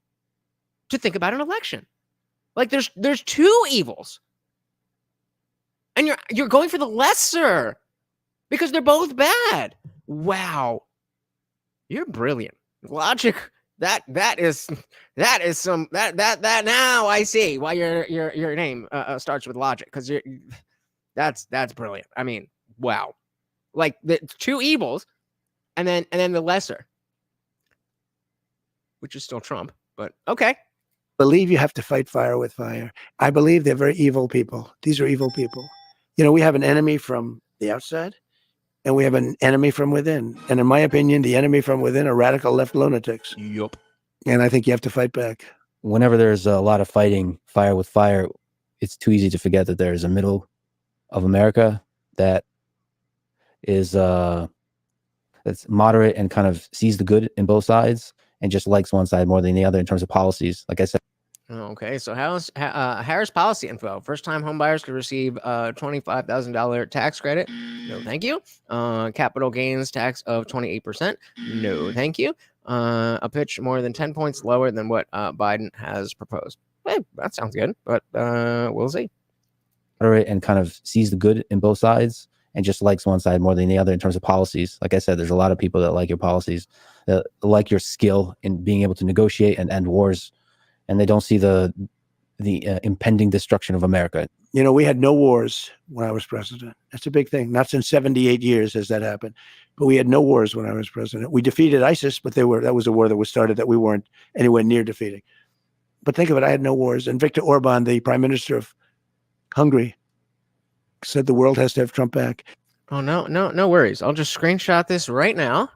to think about an election. Like there's two evils, and you're going for the lesser because they're both bad. Wow. You're brilliant. Logic. That is some that now I see why your name starts with logic, because that's brilliant. I mean, wow. Like the two evils, and then the lesser, which is still Trump, but okay. Believe you have to fight fire with fire. I believe they're very evil people. These are evil people. We have an enemy from the outside, and we have an enemy from within. And in my opinion, the enemy from within are radical left lunatics. Yup. And I think you have to fight back. Whenever there's a lot of fighting, fire with fire, it's too easy to forget that there's a middle of America that is that's moderate and kind of sees the good in both sides and just likes one side more than the other in terms of policies. Like I said. Okay, so Harris policy info. First-time homebuyers could receive $25,000 tax credit. No, thank you. Capital gains tax of 28%. No, thank you. A pitch more than 10 points lower than what Biden has proposed. Hey, that sounds good, but we'll see. And kind of sees the good in both sides and just likes one side more than the other in terms of policies. Like I said, there's a lot of people that like your policies, that like your skill in being able to negotiate and end wars. And they don't see the impending destruction of America. We had no wars when I was president. That's a big thing. Not since 78 years has that happened. But we had no wars when I was president. We defeated ISIS, but that was a war that was started that we weren't anywhere near defeating. But think of it, I had no wars. And Viktor Orban, the prime minister of Hungary, said the world has to have Trump back. Oh, no worries. I'll just screenshot this right now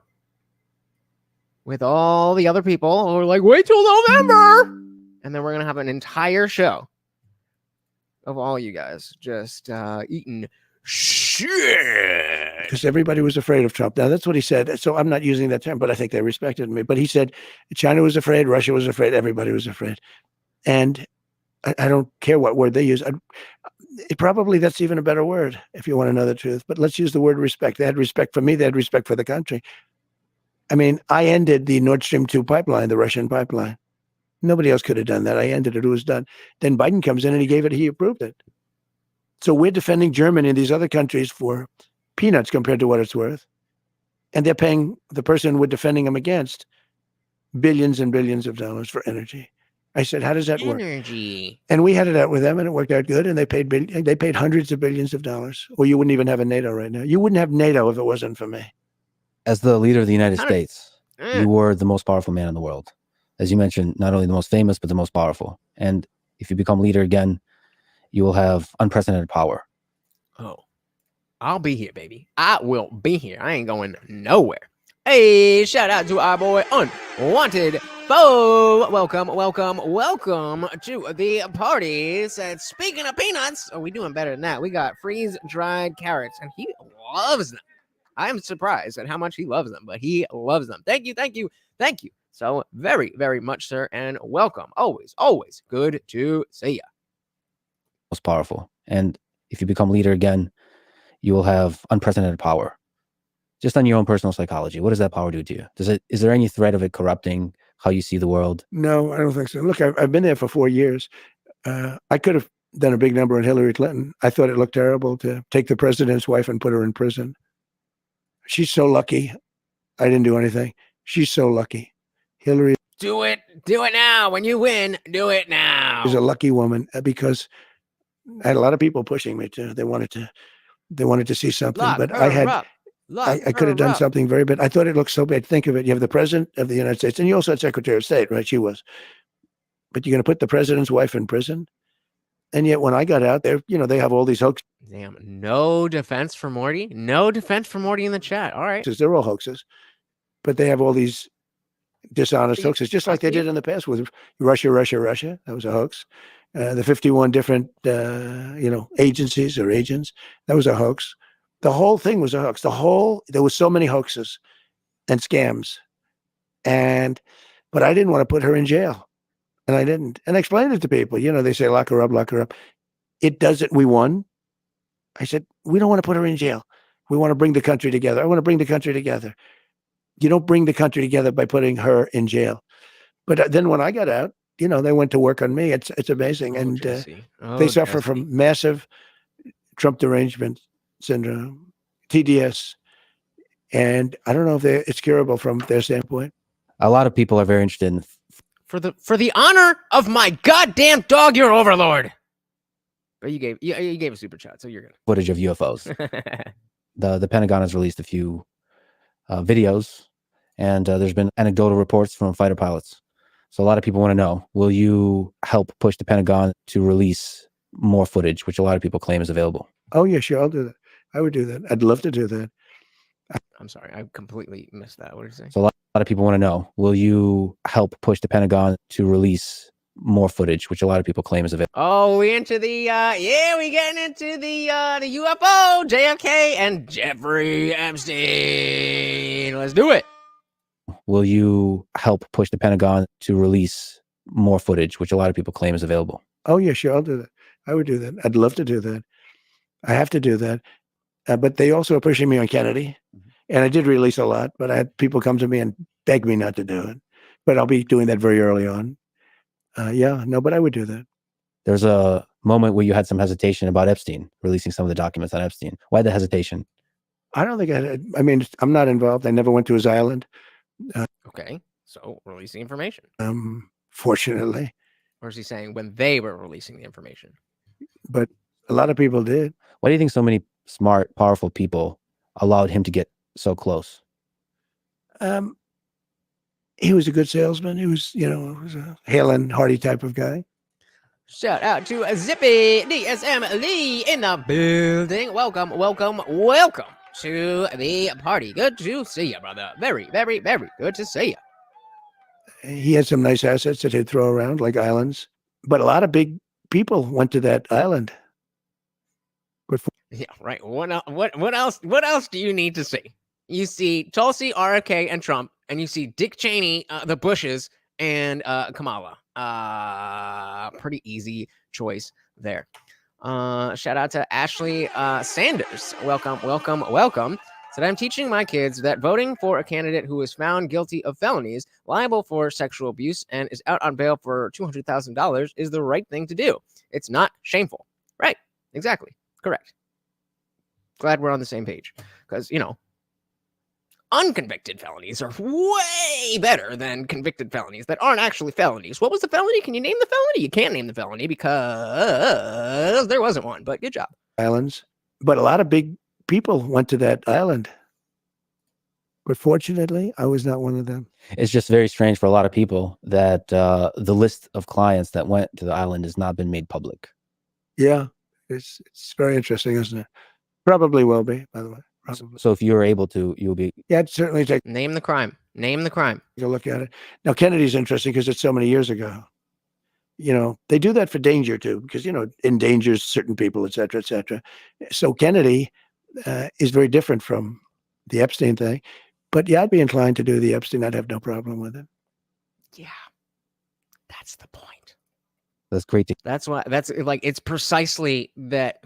with all the other people who are like, wait till November. And then we're going to have an entire show of all you guys just eating shit. Because everybody was afraid of Trump. Now, that's what he said. So I'm not using that term, but I think they respected me. But he said China was afraid, Russia was afraid, everybody was afraid. And I don't care what word they use. Probably that's even a better word if you want to know the truth. But let's use the word respect. They had respect for me. They had respect for the country. I mean, I ended the Nord Stream 2 pipeline, the Russian pipeline. Nobody else could have done that. I ended it. It was done. Then Biden comes in and he approved it. So we're defending Germany and these other countries for peanuts compared to what it's worth. And they're paying the person we're defending them against billions and billions of dollars for energy. I said, how does that work? Energy. And we had it out with them and it worked out good. And they paid hundreds of billions of dollars. Or you wouldn't even have a NATO right now. You wouldn't have NATO if it wasn't for me. As the leader of the United States, you were the most powerful man in the world. As you mentioned, not only the most famous, but the most powerful. And if you become leader again, you will have unprecedented power. Oh, I'll be here, baby. I will be here. I ain't going nowhere. Hey, shout out to our boy Unwanted Foe. Welcome to the party. Said, speaking of peanuts, we doing better than that. We got freeze-dried carrots, and he loves them. I'm surprised at how much he loves them, but he loves them. Thank you. So very, very much, sir, and welcome. Always good to see you. Most powerful. And if you become leader again, you will have unprecedented power. Just on your own personal psychology, what does that power do to you? Is there any threat of it corrupting how you see the world? No, I don't think so. Look, I've been there for 4 years. I could have done a big number on Hillary Clinton. I thought it looked terrible to take the president's wife and put her in prison. She's so lucky. I didn't do anything. She's so lucky. Hillary Do it now. When you win, do it now. is a lucky woman because I had a lot of people pushing me to. They wanted to see something, Lock but her I had. up. I could have done something very bad. I thought it looked so bad. Think of it. You have the president of the United States, and you also had Secretary of State, right? She was. But you're going to put the president's wife in prison? And yet when I got out there, they have all these hoaxes. Damn, no defense for Morty? No defense for Morty in the chat. All right. They're all hoaxes. But they have all these dishonest hoaxes, just like they did in the past with Russia. That was a hoax. The 51 different, agencies or agents, that was a hoax. The whole thing was a hoax. There was so many hoaxes and scams. But I didn't want to put her in jail. And I didn't. And I explained it to people. They say, lock her up. It doesn't. We won. I said, we don't want to put her in jail. We want to bring the country together. I want to bring the country together. You don't bring the country together by putting her in jail. But then when I got out, they went to work on me. It's amazing. And they suffer from massive Trump derangement syndrome, TDS. And I don't know if it's curable from their standpoint. A lot of people are very interested in For the honor of my goddamn dog, your overlord. But you gave a super chat, so you're good. footage of UFOs. The Pentagon has released a few videos, and there's been anecdotal reports from fighter pilots. So a lot of people want to know, will you help push the Pentagon to release more footage, which a lot of people claim is available? Oh, yeah, sure. I'll do that. I would do that. I'd love to do that. I'm sorry, I completely missed that. What did you say? So a lot of people want to know, will you help push the Pentagon to release more footage, which a lot of people claim is available? Oh, we into the we getting into the UFO, JFK, and Jeffrey Epstein. Let's do it. Will you help push the Pentagon to release more footage, which a lot of people claim is available? Oh, yeah, sure. I'll do that. I would do that. I'd love to do that. I have to do that. But they also are pushing me on Kennedy. And I did release a lot, but I had people come to me and beg me not to do it. But I'll be doing that very early on. But I would do that. There's a moment where you had some hesitation about Epstein, releasing some of the documents on Epstein. Why the hesitation? I don't think I'm not involved. I never went to his island. Okay, so release the information. Fortunately. Or is he saying when they were releasing the information? But a lot of people did. Why do you think so many smart, powerful people allowed him to get so close? He was a good salesman. He was, was a hale and hearty type of guy. Shout out to Zippy DSM Lee in the building. Welcome to the party. Good to see you, brother. Very, very, very good to see you. He had some nice assets that he'd throw around, like islands. But a lot of big people went to that island. Yeah, right. What else do you need to see? You see Tulsi, RFK, and Trump, and you see Dick Cheney, the Bushes, and Kamala. Pretty easy choice there. Shout out to Ashley Sanders. Welcome. Said, I'm teaching my kids that voting for a candidate who is found guilty of felonies, liable for sexual abuse, and is out on bail for $200,000 is the right thing to do. It's not shameful. Right. Exactly. Correct. Glad we're on the same page. Because, unconvicted felonies are way better than convicted felonies that aren't actually felonies. What was the felony? Can you name the felony? You can't name the felony because there wasn't one, but good job. Islands. But a lot of big people went to that island. But fortunately, I was not one of them. It's just very strange for a lot of people that the list of clients that went to the island has not been made public. Yeah, it's very interesting, isn't it? Probably will be, by the way. Probably. So if you were able to, you'll be... Yeah, I'd certainly take... Name the crime. Go look at it. Now, Kennedy's interesting because it's so many years ago. They do that for danger, too, because, endangers certain people, et cetera, et cetera. So Kennedy is very different from the Epstein thing. But, yeah, I'd be inclined to do the Epstein. I'd have no problem with it. Yeah, that's the point. That's great to That's why it's precisely that.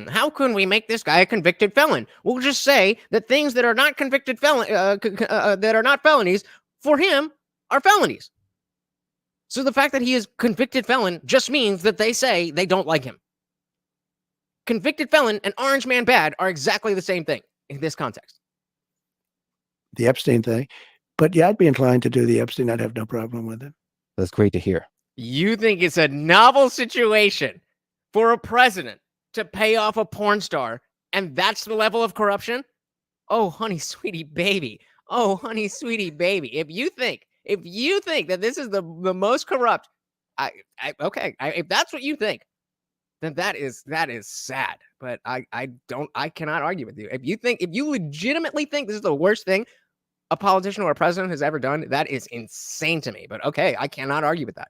How can we make this guy a convicted felon? We'll just say that things that are not convicted that are not felonies for him are felonies. So the fact that he is convicted felon just means that they say they don't like him. Convicted felon and orange man bad are exactly the same thing in this context. The Epstein thing. But yeah, I'd be inclined to do the Epstein. I'd have no problem with it. That's great to hear. You think it's a novel situation for a president to pay off a porn star, and that's the level of corruption? Oh, honey, sweetie baby. Oh, honey, sweetie baby. If you think that this is the most corrupt, if that's what you think, then that is sad. But I cannot argue with you. If you legitimately think this is the worst thing a politician or a president has ever done, that is insane to me. But okay, I cannot argue with that.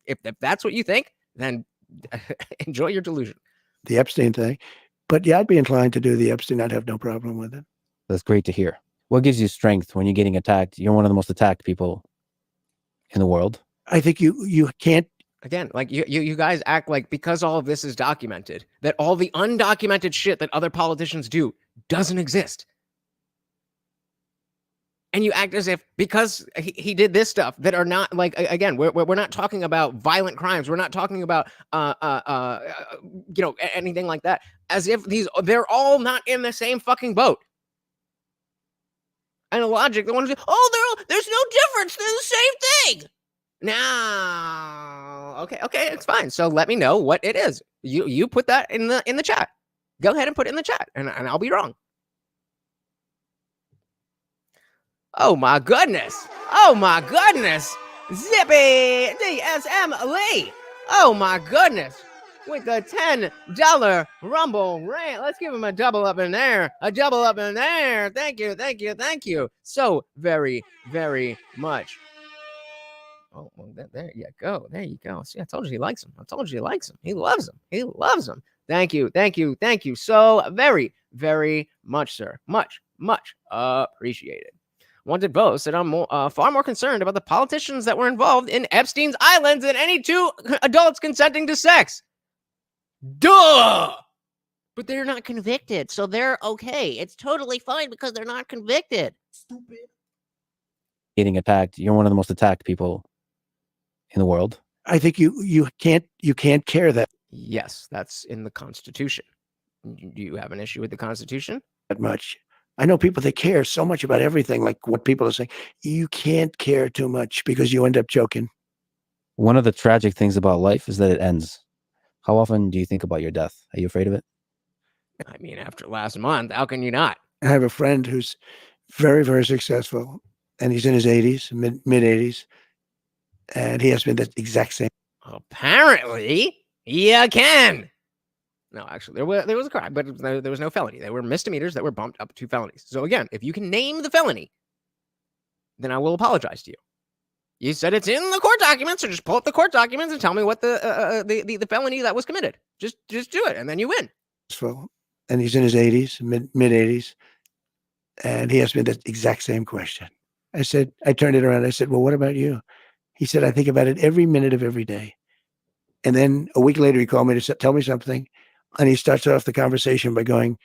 If that's what you think, then enjoy your delusion. The Epstein thing. But yeah, I'd be inclined to do the Epstein. I'd have no problem with it. That's great to hear. What gives you strength when you're getting attacked? You're one of the most attacked people in the world. I think you can't. Again, like you guys act like because all of this is documented, that all the undocumented shit that other politicians do doesn't exist. And you act as if because he did this stuff that are not like, again, we're not talking about violent crimes. We're not talking about, anything like that. As if they're all not in the same fucking boat. And the logic, the one who's, there's no difference. They're the same thing. Now, okay, it's fine. So let me know what it is. You put that in the chat. Go ahead and put it in the chat, and I'll be wrong. Oh my goodness! Zippy DSM Lee! Oh my goodness! With the $10 Rumble rant. Let's give him a double up in there. Thank you so very, very much. Oh, well, there you go. See, I told you he likes him. He loves him. Thank you so very, very much, sir. Much appreciated. Wanted Bo said, I'm far more concerned about the politicians that were involved in Epstein's Island than any two adults consenting to sex. Duh! But they're not convicted, so they're okay. It's totally fine because they're not convicted. Stupid. Getting attacked. You're one of the most attacked people in the world. I think you can't care that Yes, that's in the Constitution. Do you have an issue with the Constitution? much. I know people that care so much about everything, like what people are saying. You can't care too much because you end up choking. One of the tragic things about life is that it ends. How often do you think about your death? Are you afraid of it? I mean, after last month, how can you not? I have a friend who's very, very successful, and he's in his 80s, mid 80s, and he has been the exact same. Apparently, you can. No, actually, there was a crime, but there was no felony. There were misdemeanors that were bumped up to felonies. So again, if you can name the felony, then I will apologize to you. You said it's in the court documents, so just pull up the court documents and tell me what the felony that was committed. Just do it, and then you win. And he's in his 80s, mid 80s, and he asked me the exact same question. I turned it around. I said, well, what about you? He said, I think about it every minute of every day. And then a week later, he called me to tell me something. And he starts off the conversation by going,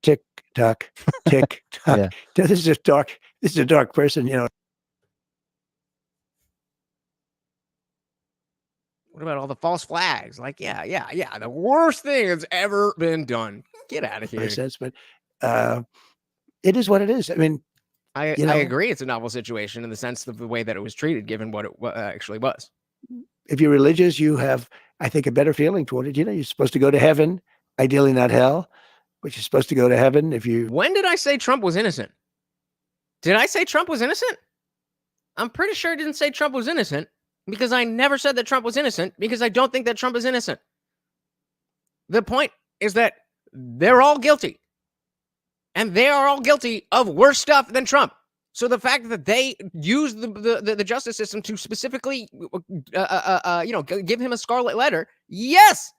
tick tock, tick tock. Yeah. This is a dark person, you know. What about all the false flags? Like, yeah. The worst thing that's ever been done. Get out of here. Sense, but it is what it is. I mean, I agree. It's a novel situation in the sense of the way that it was treated, given what it actually was. If you're religious, you have, I think, a better feeling toward it. You know, you're supposed to go to heaven, ideally not hell, but you're supposed to go to heaven if you. When did I say Trump was innocent? Did I say Trump was innocent? I'm pretty sure I didn't say Trump was innocent because I never said that Trump was innocent because I don't think that Trump is innocent. The point is that they're all guilty. And they are all guilty of worse stuff than Trump. So the fact that they use the justice system to specifically, give him a scarlet letter, yes,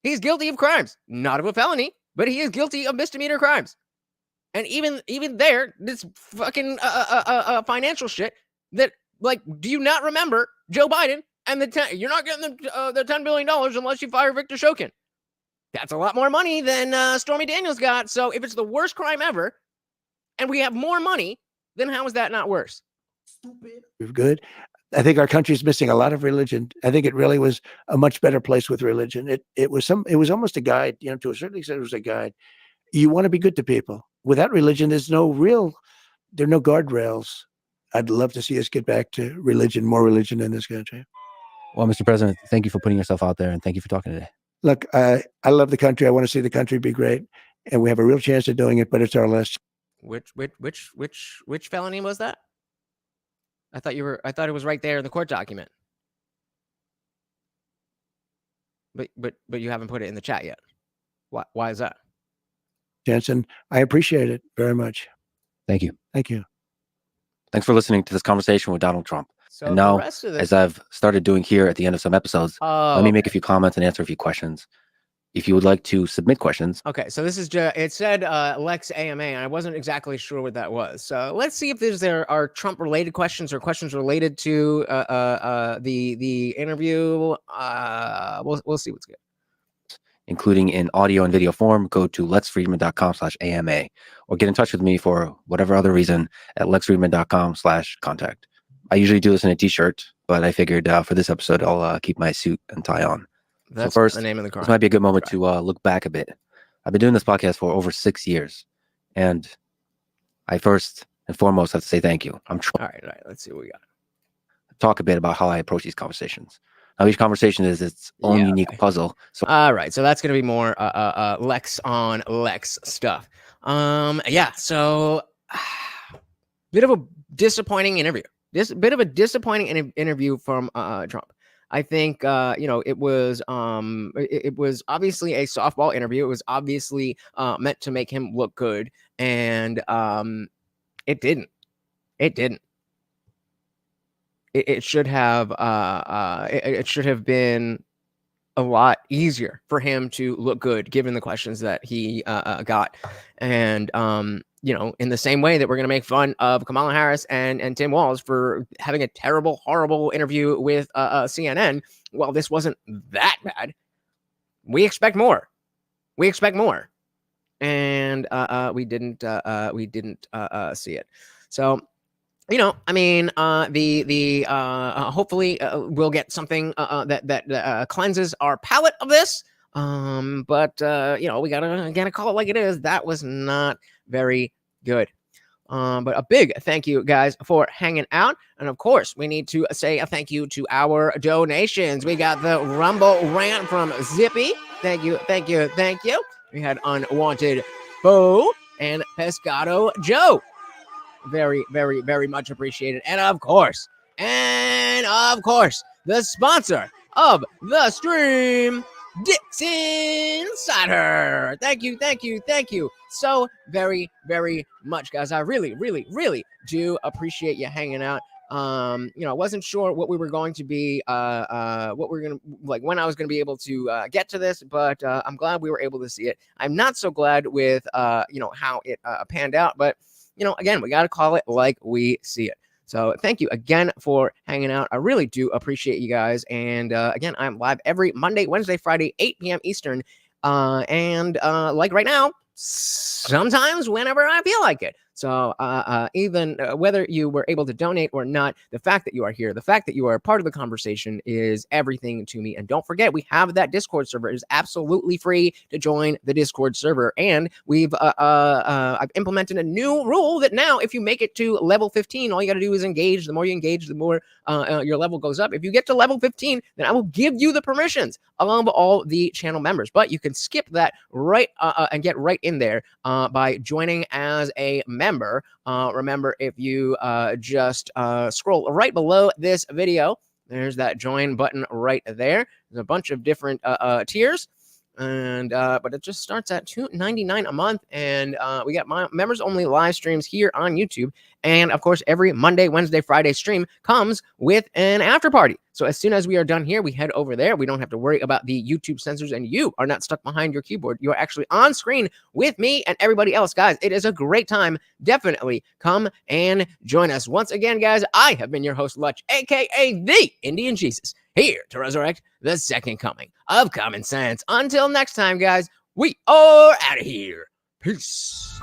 he's guilty of crimes, not of a felony, but he is guilty of misdemeanor crimes. And even there, this fucking financial shit that, like, do you not remember Joe Biden And you're not getting the $10 billion unless you fire Victor Shokin. That's a lot more money than Stormy Daniels got. So if it's the worst crime ever and we have more money, then how is that not worse? Stupid. Good. I think our country's missing a lot of religion. I think it really was a much better place with religion. It was almost a guide, to a certain extent it was a guide. You want to be good to people. Without religion, there are no guardrails. I'd love to see us get back to religion, more religion in this country. Well, Mr. President, thank you for putting yourself out there, and thank you for talking today. Look, I love the country. I want to see the country be great, and we have a real chance of doing it, but it's our last. Which felony was that? I thought it was right there in the court document. But you haven't put it in the chat yet. Why is that? Jensen, I appreciate it very much. Thank you. Thank you. Thanks for listening to this conversation with Donald Trump. So and now, the rest of this, as I've started doing here at the end of some episodes, let me make a few comments and answer a few questions. If you would like to submit questions. Okay, so this is it said Lex AMA, and I wasn't exactly sure what that was. So let's see if there are Trump related questions or questions related to the interview. We'll see what's good. Including in audio and video form, go to lexfriedman.com/AMA or get in touch with me for whatever other reason at lexfriedman.com/contact. I usually do this in a t-shirt, but I figured for this episode, I'll keep my suit and tie on. That's so first, the name of the crime. This might be a good moment to look back a bit. I've been doing this podcast for over 6 years, and I first and foremost have to say thank you. All right. Let's see what we got. Talk a bit about how I approach these conversations. Now, each conversation is its own unique puzzle. So, all right, so that's going to be more Lex on Lex stuff. So bit of a disappointing interview. Bit of a disappointing interview from Trump. I think it was obviously a softball interview. It was obviously meant to make him look good, and it didn't. It should have been a lot easier for him to look good given the questions that he got, and in the same way that we're going to make fun of Kamala Harris and Tim Walz for having a terrible, horrible interview with CNN. Well, this wasn't that bad. We expect more. And we didn't see it. So, hopefully we'll get something that cleanses our palate of this. But we gotta call it like it is. That was not very good. But a big thank you guys for hanging out. And of course, we need to say a thank you to our donations. We got the Rumble Rant from Zippy. Thank you. We had Unwanted Bo and Pescado Joe. Very, very, very much appreciated. And of course, the sponsor of the stream, Dixon Cider. Thank you so very, very much, guys. I really, really, really do appreciate you hanging out. I wasn't sure what we were going to be, when I was going to be able to get to this, but I'm glad we were able to see it. I'm not so glad with, how it panned out, but again, we got to call it like we see it. So thank you again for hanging out. I really do appreciate you guys. And again, I'm live every Monday, Wednesday, Friday, 8 p.m. Eastern. And like right now, sometimes whenever I feel like it. So even whether you were able to donate or not, the fact that you are here, the fact that you are a part of the conversation is everything to me. And don't forget, we have that Discord server. It is absolutely free to join the Discord server. And I've implemented a new rule that now if you make it to level 15, all you got to do is engage. The more you engage, the more your level goes up. If you get to level 15, then I will give you the permissions of all the channel members. But you can skip that right and get right in there by joining as a member. Remember, if you just scroll right below this video, there's that join button right there. There's a bunch of different tiers, and but it just starts at $2.99 a month, and we got my members only live streams here on YouTube. And of course, every Monday, Wednesday, Friday stream comes with an after party. So as soon as we are done here, we head over there. We don't have to worry about the YouTube censors, and you are not stuck behind your keyboard. You are actually on screen with me and everybody else. Guys, it is a great time. Definitely come and join us. Once again, guys, I have been your host, Lutch, aka the Indian Jesus. here to resurrect the second coming of common sense. Until next time, guys, we are out of here. Peace.